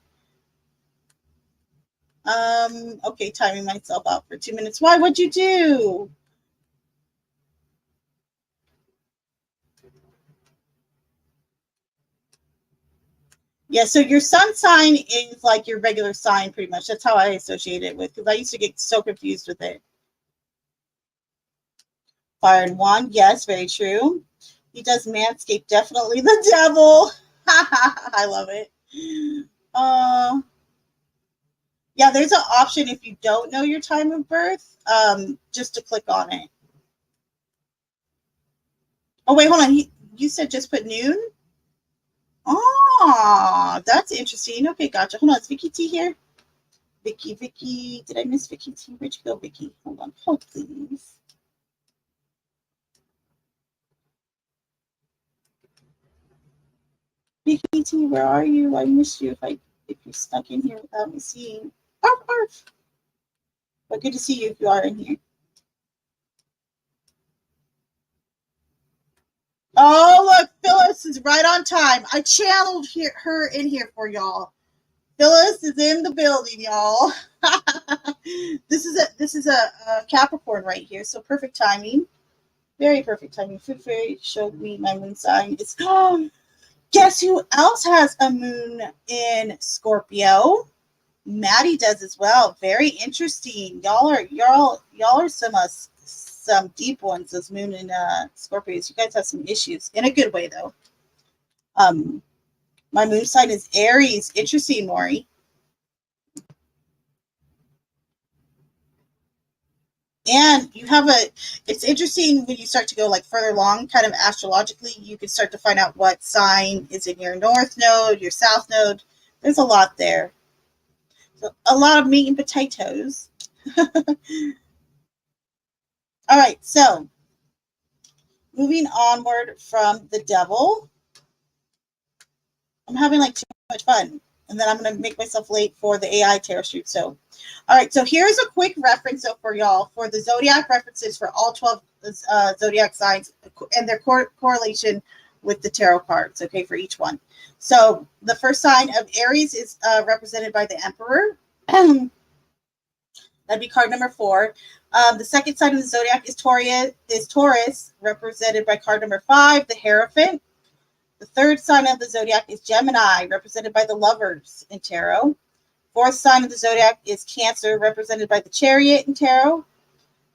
Okay, timing myself out for 2 minutes. Why? What'd you do? Yeah, so your sun sign is like your regular sign, pretty much. That's how I associate it with, because I used to get so confused with it. Fire and wand, yes, very true. He does manscape, definitely the devil. I love it. Uh, yeah, there's an option if you don't know your time of birth, just to click on it. Oh, wait, hold on. You said just put noon? Oh, that's interesting. Okay, gotcha. Hold on. Is Vicky T here? Vicky. Did I miss Vicky T? Where'd you go, Vicky? Hold on. Hold, please. Vicky T, where are you? I missed you if you stuck in here without me seeing. Arf, arf. But good to see you if you are in here. Oh, look, Phyllis is right on time. I channeled her in here for y'all. Phyllis is in the building, y'all. This is a Capricorn right here, so perfect timing. Very perfect timing. Food Fairy showed me my moon sign. It's guess who else has a moon in Scorpio? Maddie does as well. Very interesting. Y'all are some deep ones. Those moon in Scorpios. You guys have some issues in a good way though. My moon sign is Aries. Interesting, Maury. And you have it's interesting when you start to go like further along, kind of astrologically, you can start to find out what sign is in your north node, your south node. There's a lot there. So a lot of meat and potatoes. All right, so moving onward from the devil. I'm having like too much fun. And then I'm going to make myself late for the AI tarot shoot. So, all right. So here's a quick reference for y'all for the zodiac references for all 12 zodiac signs and their correlation with the tarot cards. Okay, for each one. So the first sign of Aries is represented by the Emperor. That'd be card number 4. The second sign of the zodiac is Taurus, represented by card number 5, the Hierophant. The third sign of the zodiac is Gemini, represented by the Lovers in tarot. Fourth sign of the zodiac is Cancer, represented by the Chariot in tarot.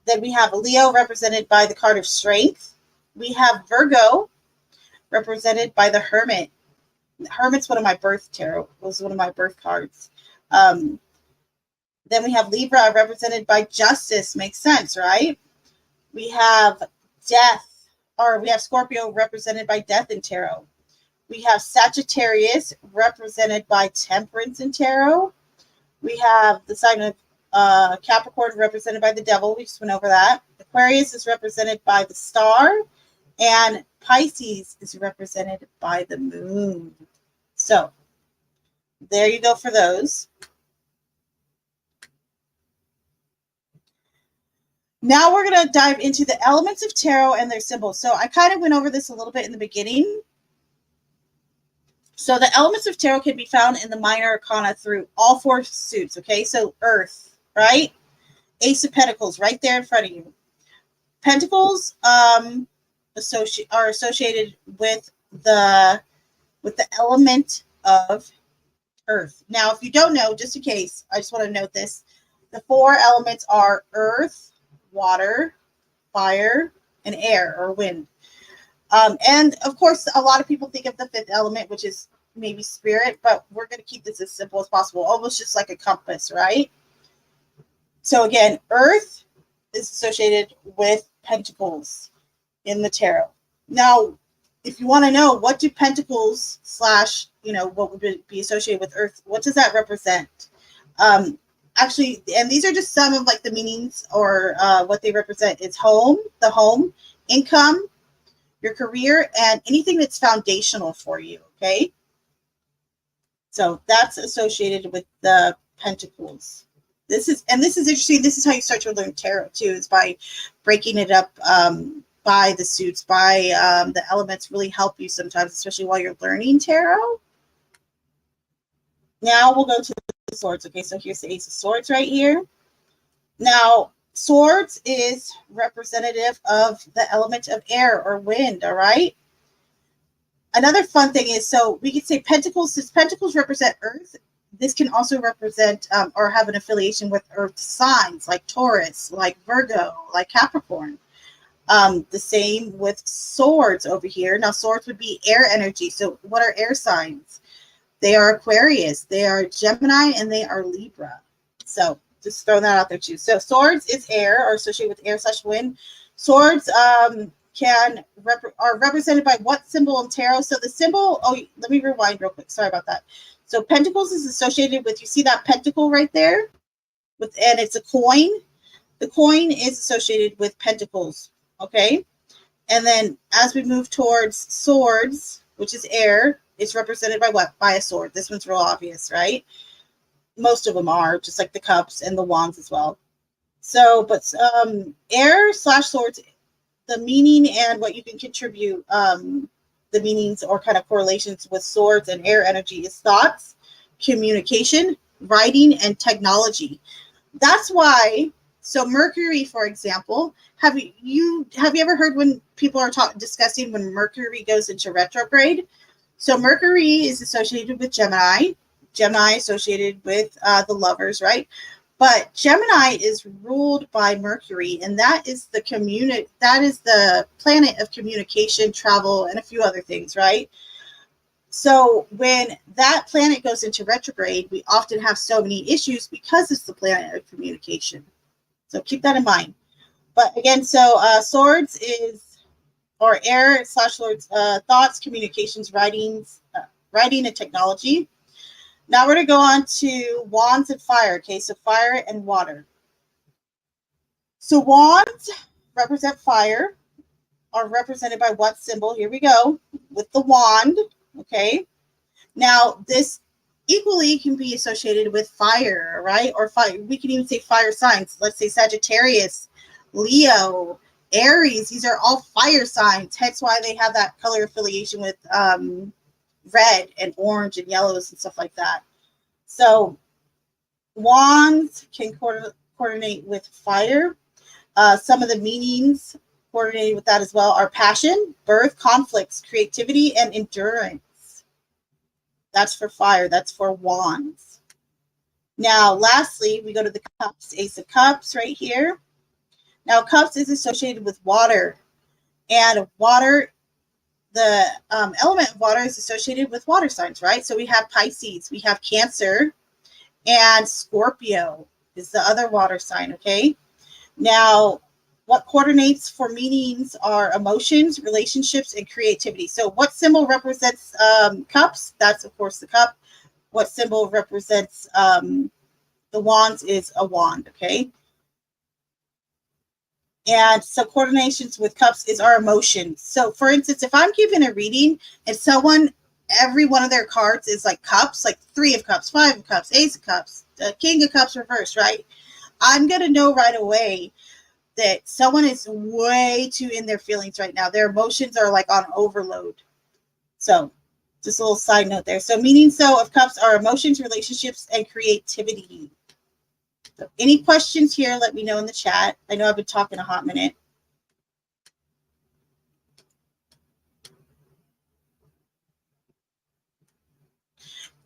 Then we have Leo, represented by the card of Strength. We have Virgo, represented by the Hermit. The Hermit's one of my birth tarot. It was one of my birth cards. Then we have Libra, represented by Justice. Makes sense, right? We have we have Scorpio, represented by Death in tarot. We have Sagittarius, represented by Temperance in tarot. We have the sign of Capricorn, represented by the Devil. We just went over that. Aquarius is represented by the Star. And Pisces is represented by the Moon. So, there you go for those. Now we're going to dive into the elements of tarot and their symbols. So, I kind of went over this a little bit in the beginning. So the elements of tarot can be found in the minor arcana through all 4 suits, okay? So Earth, right? Ace of Pentacles right there in front of you. Pentacles are associated with the element of Earth. Now, if you don't know, just in case, I just want to note this. The 4 elements are Earth, Water, Fire, and Air or Wind. And of course, a lot of people think of the 5th element, which is maybe spirit, but we're going to keep this as simple as possible, almost just like a compass, right? So again, Earth is associated with pentacles in the tarot. Now, if you want to know what do pentacles / what would be associated with Earth, what does that represent? Actually, and these are just some of like the meanings or what they represent. It's the home, income, your career, and anything that's foundational for you, okay? So that's associated with the pentacles. This is interesting. This is how you start to learn tarot too, is by breaking it up by the suits, by the elements really help you sometimes, especially while you're learning tarot. Now we'll go to the swords. Okay, so here's the Ace of Swords right here. Now, swords is representative of the element of air or wind, all right? Another fun thing is, so we could say pentacles, since pentacles represent Earth, this can also represent or have an affiliation with Earth signs like Taurus, like Virgo, like Capricorn. The same with swords over here. Now, swords would be air energy. So what are air signs? They are Aquarius, they are Gemini, and they are Libra. So just throwing that out there too. So swords is air, or associated with air/wind. Swords are represented by what symbol in tarot? So the symbol, oh, let me rewind real quick. Sorry about that. So pentacles is associated with, you see that pentacle right there? And it's a coin. The coin is associated with pentacles, okay? And then as we move towards swords, which is air, it's represented by what? By a sword. This one's real obvious, right? Most of them are, just like the cups and the wands as well. So, but air/swords, the meaning and what you can contribute, the meanings or kind of correlations with swords and air energy is thoughts, communication, writing, and technology. That's why, so Mercury, for example, have you ever heard when people are discussing when Mercury goes into retrograde? So Mercury is associated with Gemini. Gemini associated with the lovers, right? But Gemini is ruled by Mercury, and that is the planet of communication, travel, and a few other things, right? So when that planet goes into retrograde, we often have so many issues because it's the planet of communication. So keep that in mind. But again, so swords is, or air/swords, thoughts, communications, writing, and technology. Now we're going to go on to wands and fire. Okay, so fire and water. So wands represent fire, are represented by what symbol? Here we go, with the wand. Okay, now this equally can be associated with fire, right? Or fire. We can even say fire signs. Let's say Sagittarius, Leo, Aries. These are all fire signs. Hence why they have that color affiliation with red and orange and yellows and stuff like that. So wands can coordinate with fire. Some of the meanings coordinated with that as well are passion, birth, conflicts, creativity, and endurance. That's for fire. That's for wands. Now, lastly, we go to the cups. Ace of Cups right here. Now, cups is associated with water. And water, the element of water is associated with water signs, right? So we have Pisces, we have Cancer, and Scorpio is the other water sign, okay? Now, what coordinates for meanings are emotions, relationships, and creativity. So what symbol represents cups? That's, of course, the cup. What symbol represents the wands is a wand, okay? And so coordinations with cups is our emotions. So for instance, if I'm giving a reading and every one of their cards is like cups, like 3 of cups, 5 of cups, Ace of Cups, the King of Cups reversed, right? I'm going to know right away that someone is way too in their feelings right now. Their emotions are like on overload. So just a little side note there. So meanings of cups are emotions, relationships, and creativity. So any questions here, let me know in the chat. I know I've been talking a hot minute.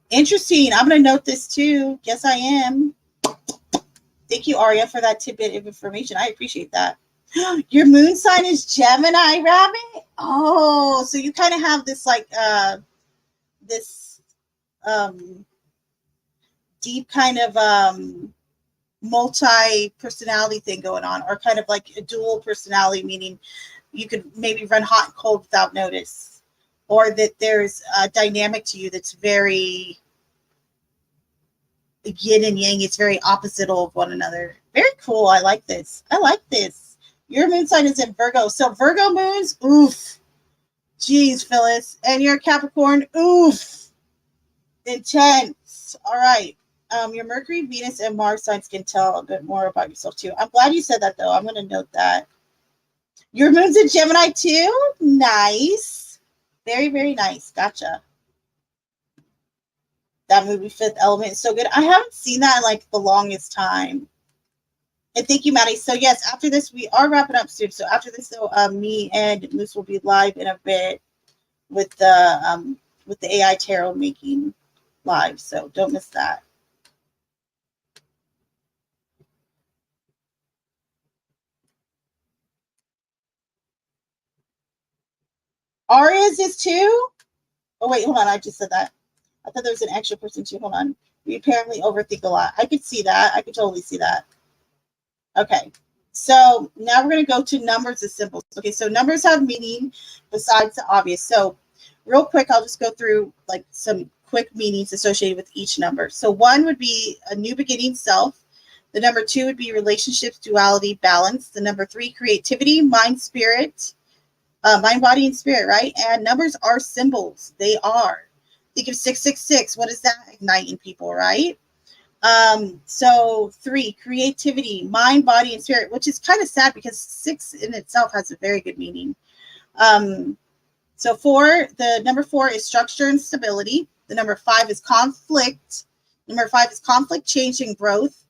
Interesting. I'm going to note this too. Yes, I am. Thank you, Aria, for that tidbit of information. I appreciate that. Your moon sign is Gemini, Rabbit? Oh, so you kind of have this like this deep kind of multi-personality thing going on, or kind of like a dual personality, meaning you could maybe run hot and cold without notice, or that there's a dynamic to you that's very yin and yang. It's very opposite of one another. Very cool. I like this. I like this. Your moon sign is in Virgo. So Virgo moons, oof. Geez, Phyllis. And your Capricorn, oof. Intense. All right. Your Mercury, Venus, and Mars signs can tell a bit more about yourself too. I'm glad you said that though. I'm going to note that. Your moon's in Gemini too? Nice. Very, very nice. Gotcha. That movie, Fifth Element, is so good. I haven't seen that in like the longest time. And thank you, Maddie. So yes, after this, we are wrapping up soon. So after this, though, me and Moose will be live in a bit. with the AI tarot making live. So don't miss that. Aria's is too? Oh, wait, hold on. I just said that. I thought there was an extra person too. Hold on. We apparently overthink a lot. I could see that. I could totally see that. Okay. So now we're going to go to numbers and symbols. Okay, so numbers have meaning besides the obvious. So real quick, I'll just go through like some quick meanings associated with each number. So 1 would be a new beginning, self. The number 2 would be relationships, duality, balance. The number 3, creativity, mind, spirit, mind, body, and spirit, right? And numbers are symbols. They are. Think of 666. What is that? Igniting people, right? So 3, creativity, mind, body, and spirit, which is kind of sad because 6 in itself has a very good meaning. So 4, the number 4 is structure and stability. The number 5 is conflict. Number 5 is conflict, change, and growth.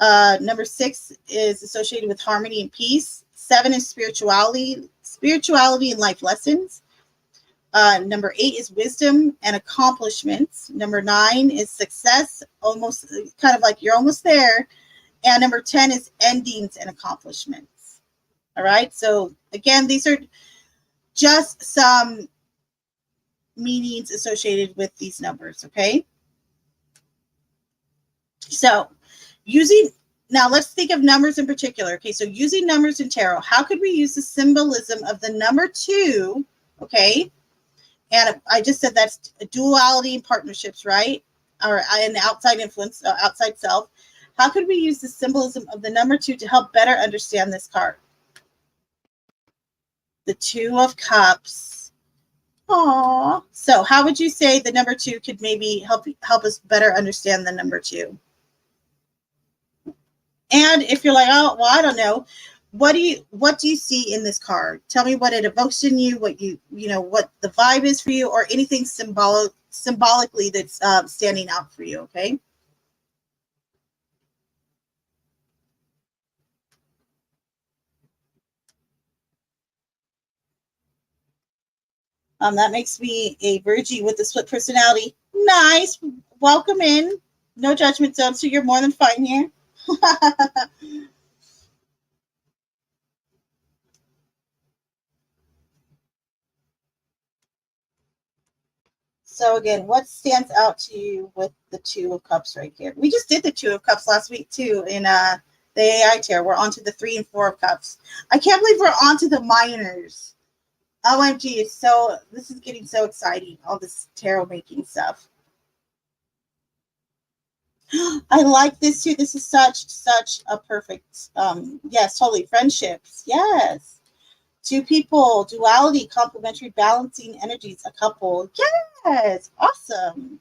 Number 6 is associated with harmony and peace. 7 is spirituality and life lessons. Number 8 is wisdom and accomplishments. Number 9 is success, almost kind of like you're almost there. And number 10 is endings and accomplishments. All right. So again, these are just some meanings associated with these numbers. Okay. So now let's think of numbers in particular. Okay. So using numbers in tarot, how could we use the symbolism of the number 2? Okay. And I just said that's duality and partnerships, right? Or an outside influence, outside self. How could we use the symbolism of the number 2 to help better understand this card? The 2 of Cups. Aww. So how would you say the number 2 could maybe help us better understand the number 2? And if you're like, oh, well, I don't know. What do you see in this card? Tell me what it evokes in you, what what the vibe is for you, or anything symbolically that's standing out for you. Okay. That makes me a Virgie with a split personality. Nice. Welcome in. No judgment zone, so you're more than fine here. So again, what stands out to you with the 2 of Cups right here? We just did the 2 of Cups last week too in the AI tarot. We're on to the 3 and 4 of Cups. I can't believe we're on to the minors. OMG, this is getting so exciting, all this tarot making stuff. I like this too. This is such a perfect, yes, totally. Friendships, yes. 2 people, duality, complementary, balancing energies, a couple. Yes, awesome.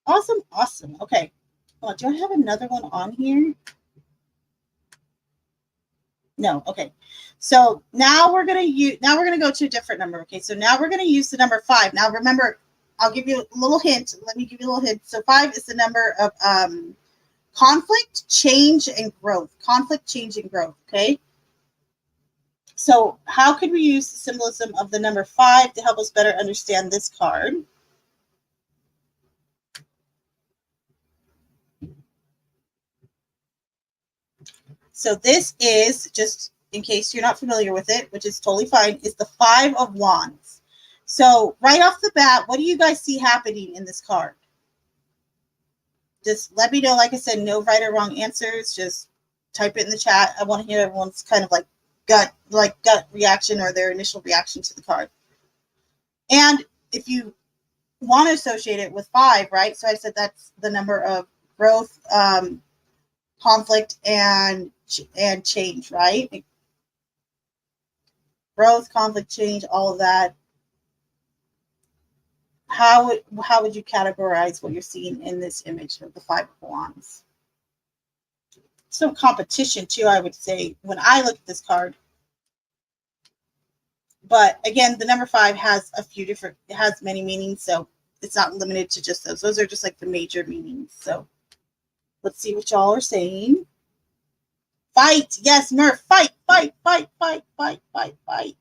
Awesome. Okay. Oh, do I have another one on here? No. Okay. So now we're gonna go to a different number. Okay. So now we're gonna use the number 5. Now remember, I'll give you a little hint. Let me give you a little hint. So 5 is the number of conflict, change, and growth. Conflict, change, and growth. Okay. So how could we use the symbolism of the number 5 to help us better understand this card? So this is, just in case you're not familiar with it, which is totally fine, is the 5 of Wands. So right off the bat, what do you guys see happening in this card? Just let me know. Like I said, no right or wrong answers. Just type it in the chat. I want to hear everyone's kind of like gut reaction or their initial reaction to the card. And if you want to associate it with 5, right? So I said that's the number of growth, conflict, and change, right? Growth, conflict, change, all of that. How would you categorize what you're seeing in this image of the 5 of Wands? Some competition too, I would say, when I look at this card. But again, the number 5 has has many meanings, so it's not limited to just those. Those are just like the major meanings. So let's see what y'all are saying. Fight. Yes, Murph. Fight, fight, fight, fight, fight, fight, fight.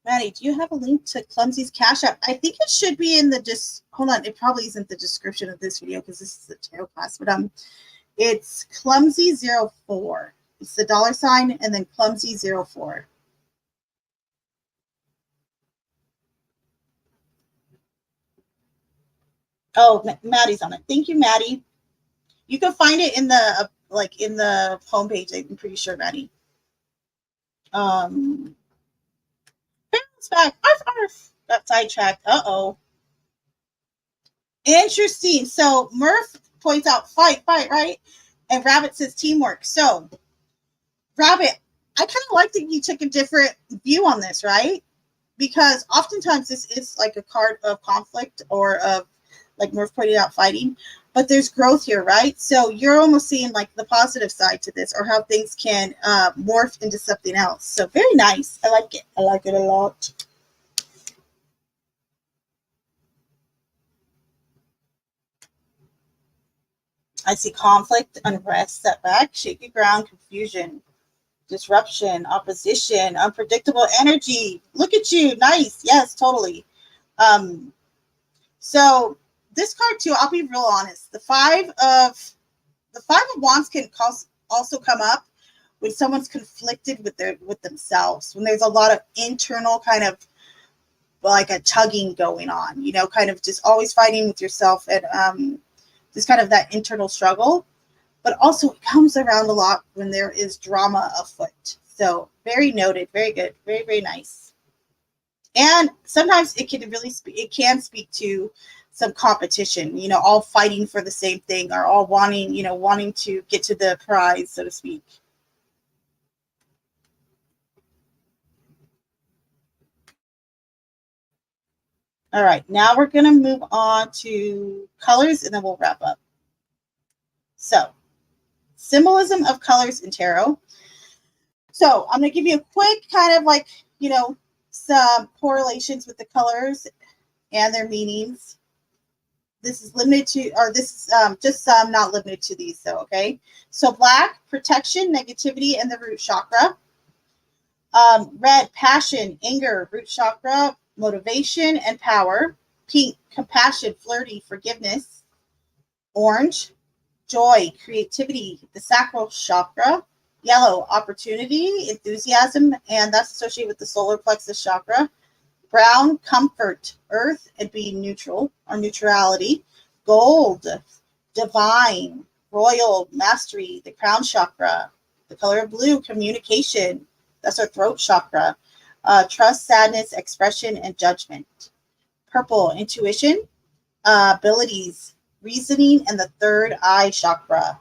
Maddie, do you have a link to Clumsy's Cash App? I think it should be in the hold on, it probably isn't the description of this video because this is a tarot class, but it's Clumsy04. It's the $ and then Clumsy04. Oh, Maddie's on it. Thank you, Maddie. You can find it in the in the homepage. I'm pretty sure, Maddie. Bounce back. Arf, arf. Got sidetracked. Uh-oh. Interesting. So Murph points out fight, right? And Rabbit says teamwork. So, Rabbit, I kind of like that you took a different view on this, right? Because oftentimes this is like a card of conflict or of, like Murph pointed out, fighting. But there's growth here, right? So you're almost seeing like the positive side to this or how things can morph into something else. So very nice. I like it. I like it a lot. I see conflict, unrest, setback, shaky ground, confusion, disruption, opposition, unpredictable energy. Look at you. Nice. Yes, totally. So this card too, I'll be real honest. The five of wands can also come up when someone's conflicted with themselves, when there's a lot of internal kind of like a tugging going on, kind of just always fighting with yourself and just kind of that internal struggle. But also it comes around a lot when there is drama afoot. So very noted, very good, very, very nice. And sometimes it can really speak to some competition, all fighting for the same thing or all wanting to get to the prize, so to speak. All right, now we're going to move on to colors and then we'll wrap up. So, symbolism of colors in tarot. So, I'm going to give you a quick kind of like, some correlations with the colors and their meanings. This is limited to, or this is just some, not limited to these, though, okay? So, black, protection, negativity, and the root chakra. Red, passion, anger, root chakra, motivation, and power. Pink, compassion, flirty, forgiveness. Orange, joy, creativity, the sacral chakra. Yellow, opportunity, enthusiasm, and that's associated with the solar plexus chakra. Brown, comfort, earth, and being neutral or neutrality. Gold, divine, royal, mastery, the crown chakra. The color of blue, communication, that's our throat chakra. Trust, sadness, expression, and judgment. Purple, intuition, abilities, reasoning, and the third eye chakra.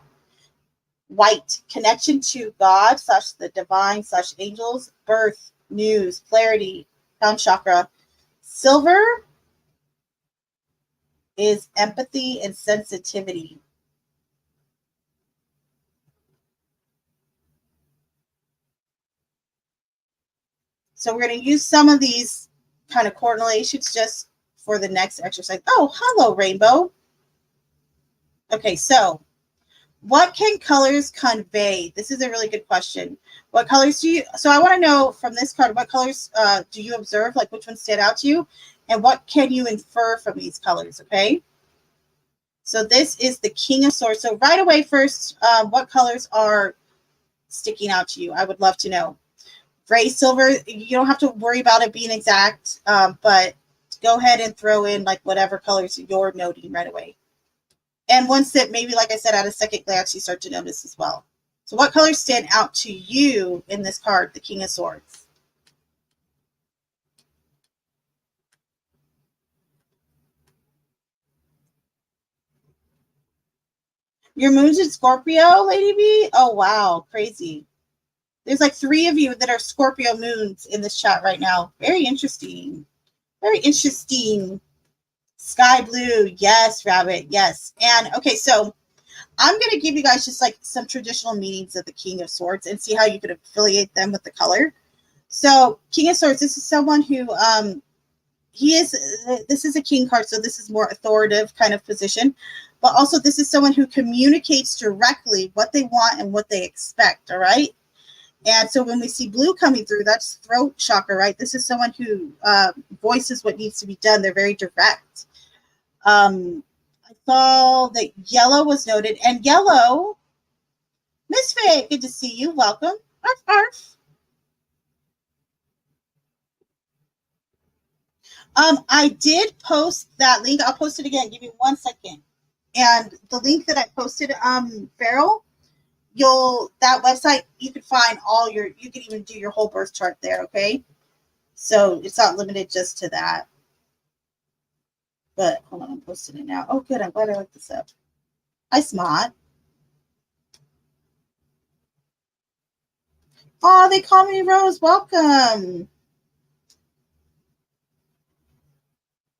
White, connection to God / the divine / angels, birth, news, clarity, crown chakra. Silver is empathy and sensitivity. So we're going to use some of these kind of correlations just for the next exercise. Oh, hello, Rainbow. Okay, so what can colors convey? This is a really good question. What colors so I want to know from this card, what colors do you observe? Like which ones stand out to you? And what can you infer from these colors, okay? So this is the King of Swords. So right away first, what colors are sticking out to you? I would love to know. Gray, silver, you don't have to worry about it being exact, but go ahead and throw in like whatever colors you're noting right away. And ones that maybe, like I said, at a second glance, you start to notice as well. So what colors stand out to you in this card, the King of Swords? Your moon's in Scorpio, Lady B? Oh, wow. Crazy. There's like 3 of you that are Scorpio moons in this chat right now. Very interesting. Very interesting. Sky blue. Yes, Rabbit. Yes. And okay, so I'm going to give you guys just like some traditional meanings of the King of Swords and see how you could affiliate them with the color. So King of Swords, this is someone who he is, this is a king card, so this is more authoritative kind of position. But also, this is someone who communicates directly what they want and what they expect, all right? And so when we see blue coming through, that's throat chakra, right? This is someone who voices what needs to be done. They're very direct. I saw that yellow was noted. And yellow, Miss Faye, good to see you. Welcome. Arf, arf. I did post that link. I'll post it again. Give me 1 second. And the link that I posted, Farrell, that website, you can find you can even do your whole birth chart there, okay? So it's not limited just to that. But hold on, I'm posting it now. Oh, good. I'm glad I looked this up. Hi, Smart. Oh, they call me Rose. Welcome.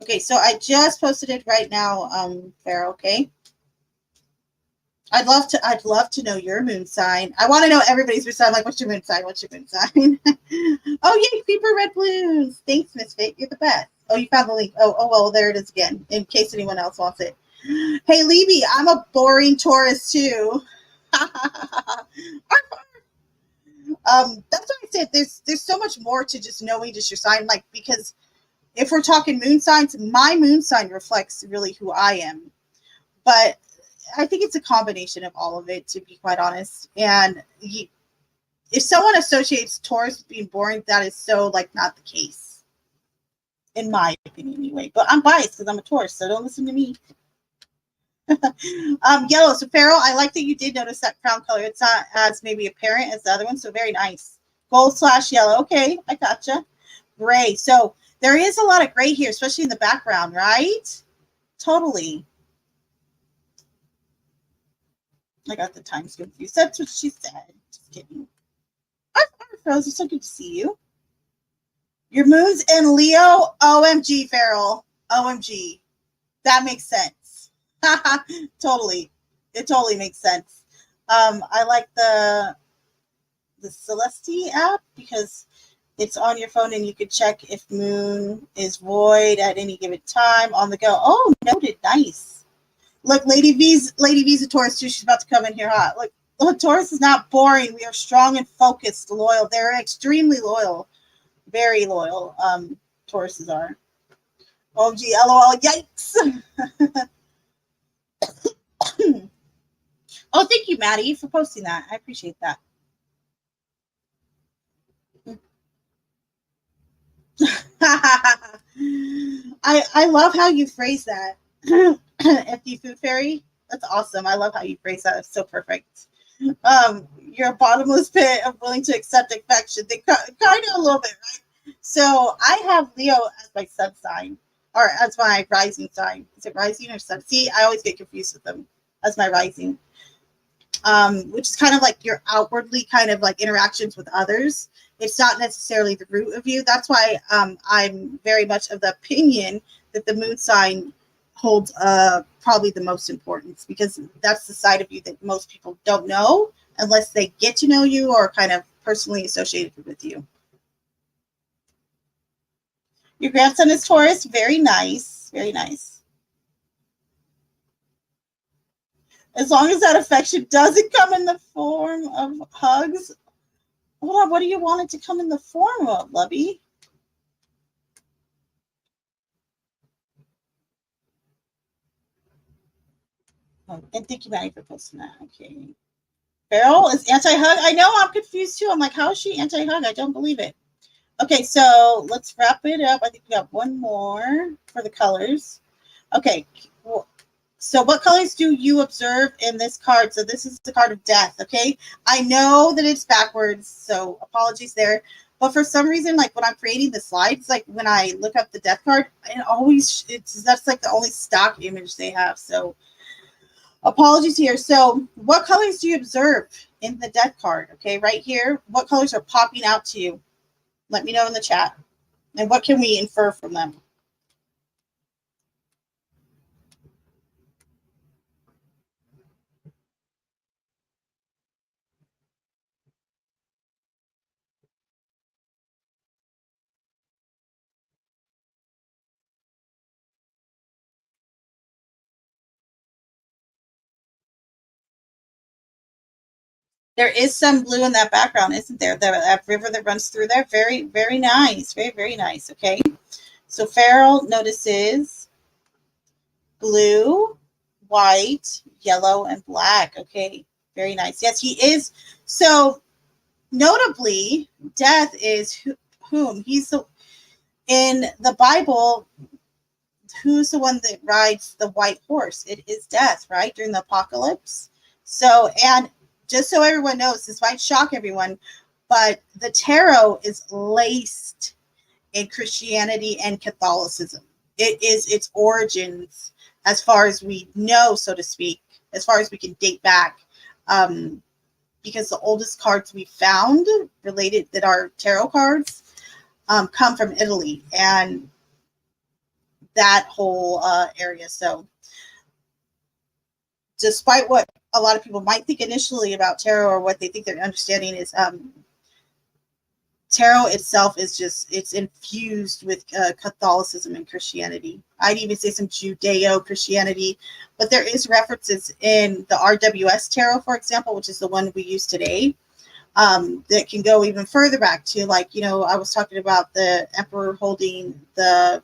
Okay, so I just posted it right now, Farrell, okay? I'd love to know your moon sign. I want to know everybody's moon sign. Like, what's your moon sign? What's your moon sign? Oh, yay, Creeper Red Balloons. Thanks, Miss Fate. You're the best. Oh, you found the link. Oh, well, there it is again, in case anyone else wants it. Hey, Levy, I'm a boring Taurus, too. That's why I said there's so much more to just knowing just your sign, like, because if we're talking moon signs, my moon sign reflects really who I am. But I think it's a combination of all of it, to be quite honest. And if someone associates Taurus with being boring, that is so, like, not the case, in my opinion, anyway. But I'm biased because I'm a Taurus, so don't listen to me. Yellow. So, Farrell, I like that you did notice that crown color. It's not as maybe apparent as the other one, so very nice. Gold/yellow. Okay, I gotcha. Gray. So there is a lot of gray here, especially in the background, right? Totally. I got the times confused. That's what she said. Just kidding. Rose, it's so good to see you. Your moon's in Leo. OMG, Farrell. OMG. That makes sense. Totally. It totally makes sense. I like the Celesti app because it's on your phone and you can check if moon is void at any given time on the go. Oh, noted. Nice. Look, Lady V's a Taurus too. She's about to come in here hot. Look, Taurus is not boring. We are strong and focused, loyal. They're extremely loyal. Very loyal. Tauruses are. OMG, LOL, yikes. Oh, thank you, Maddie, for posting that. I appreciate that. I love how you phrase that. Empty food fairy. That's awesome. I love how you phrase that. It's so perfect. You're a bottomless pit of willing to accept affection. They kind of a little bit, right? So I have Leo as my sun sign, or as my rising sign. Is it rising or sun? See, I always get confused with them as my rising. Which is kind of like your outwardly kind of like interactions with others. It's not necessarily the root of you. That's why I'm very much of the opinion that the moon sign holds probably the most importance, because that's the side of you that most people don't know unless they get to know you or kind of personally associated with you. Your grandson is Taurus. Very nice. Very nice. As long as that affection doesn't come in the form of hugs. Hold on, what do you want it to come in the form of, Lovey? Oh, and thank you, Maddie, for posting that. Okay. Farrell is anti-hug. I know, I'm confused too. I'm like, how is she anti-hug? I don't believe it. Okay, so let's wrap it up. I think we got one more for the colors. Okay, well, so what colors do you observe in this card? So this is the card of death, okay? I know that it's backwards, so apologies there. But for some reason, like when I'm creating the slides, like when I look up the death card, that's like the only stock image they have. So apologies here. So what colors do you observe in the death card? Okay, right here. What colors are popping out to you? Let me know in the chat. And what can we infer from them? There is some blue in that background, isn't there? That river that runs through there. Very, very nice. Very, very nice. Okay. So Farrell notices blue, white, yellow, and black. Okay. Very nice. Yes, he is. So notably, death is whom? In the Bible, who's the one that rides the white horse? It is death, right? During the apocalypse. So, and just so everyone knows, this might shock everyone, but the tarot is laced in Christianity and Catholicism. It is its origins, as far as we know, so to speak, as far as we can date back. Because the oldest cards we found related that are tarot cards come from Italy and that whole area. So despite what a lot of people might think initially about tarot, or what they think their understanding is, tarot itself is just, it's infused with Catholicism and Christianity. I'd even say some Judeo-Christianity, but there is references in the RWS tarot, for example, which is the one we use today, that can go even further back to, like, you know, I was talking about the emperor holding that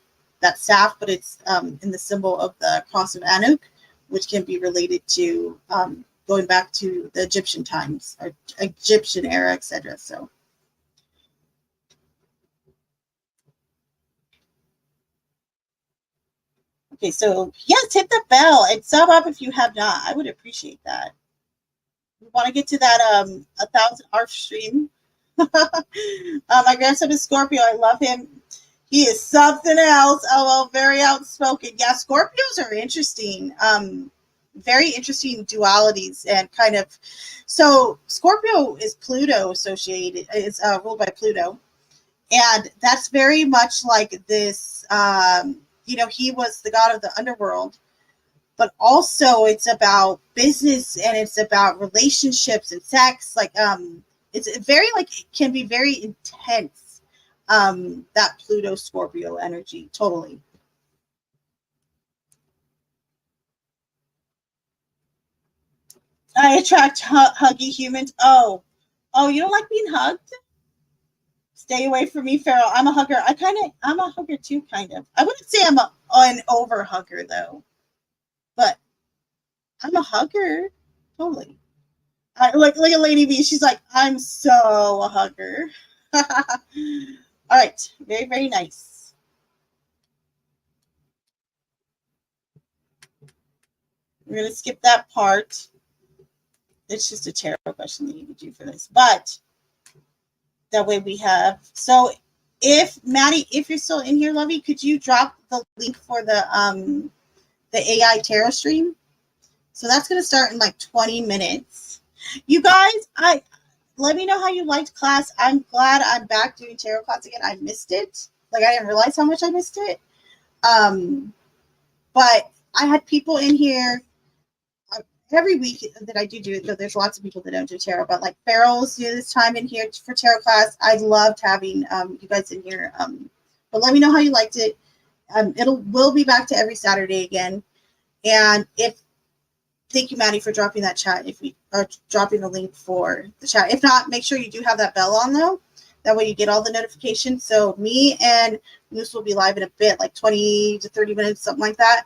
staff, but it's in the symbol of the cross of Anuc, which can be related to going back to the Egyptian times, or Egyptian era, etc. So okay, so yes, hit the bell and sub up if you have not. I would appreciate that. We want to get to that 1,000 ARF stream. My grandson is Scorpio. I love him. He is something else. Oh, very outspoken. Yeah, Scorpios are interesting. Very interesting dualities and kind of. So Scorpio is Pluto associated. Is ruled by Pluto, and that's very much like this. You know, he was the god of the underworld, but also it's about business and it's about relationships and sex. Like, it's very, like, it can be very intense. That Pluto Scorpio energy, totally. I attract huggy humans. Oh, you don't like being hugged? Stay away from me, Farrell. I'm a hugger. I'm a hugger too, kind of. I wouldn't say I'm an over hugger though, but I'm a hugger, totally. Like a Lady B, she's like, I'm so a hugger. All right, very, very nice. We're gonna skip that part. It's just a tarot question that you could do for this, but that way we have. So, if Maddie, if you're still in here, Lovey, could you drop the link for the AI tarot stream? So that's gonna start in like 20 minutes. You guys, let me know how you liked class. I'm glad I'm back doing tarot class again. I missed it. Like, I didn't realize how much I missed it. But I had people in here every week that I do it. There's lots of people that don't do tarot, but like Farrell's do this time in here for tarot class. I loved having you guys in here. But let me know how you liked it. We'll be back to every Saturday again. And thank you, Maddie, for dropping that chat. If we are dropping the link for the chat. If not, make sure you do have that bell on though. That way you get all the notifications. So me and Moose will be live in a bit, like 20 to 30 minutes, something like that,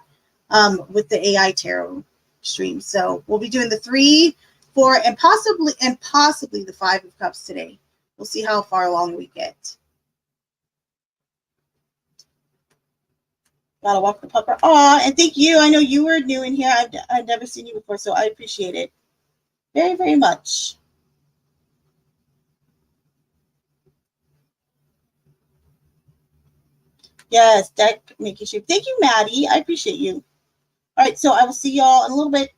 with the AI tarot stream. So we'll be doing the 3, 4, and possibly the 5 of Cups today. We'll see how far along we get. Gotta walk the pupper. Aw, and thank you. I know you were new in here. I've never seen you before, so I appreciate it very, very much. Yes, deck making sure. Thank you, Maddie. I appreciate you. All right, so I will see y'all in a little bit.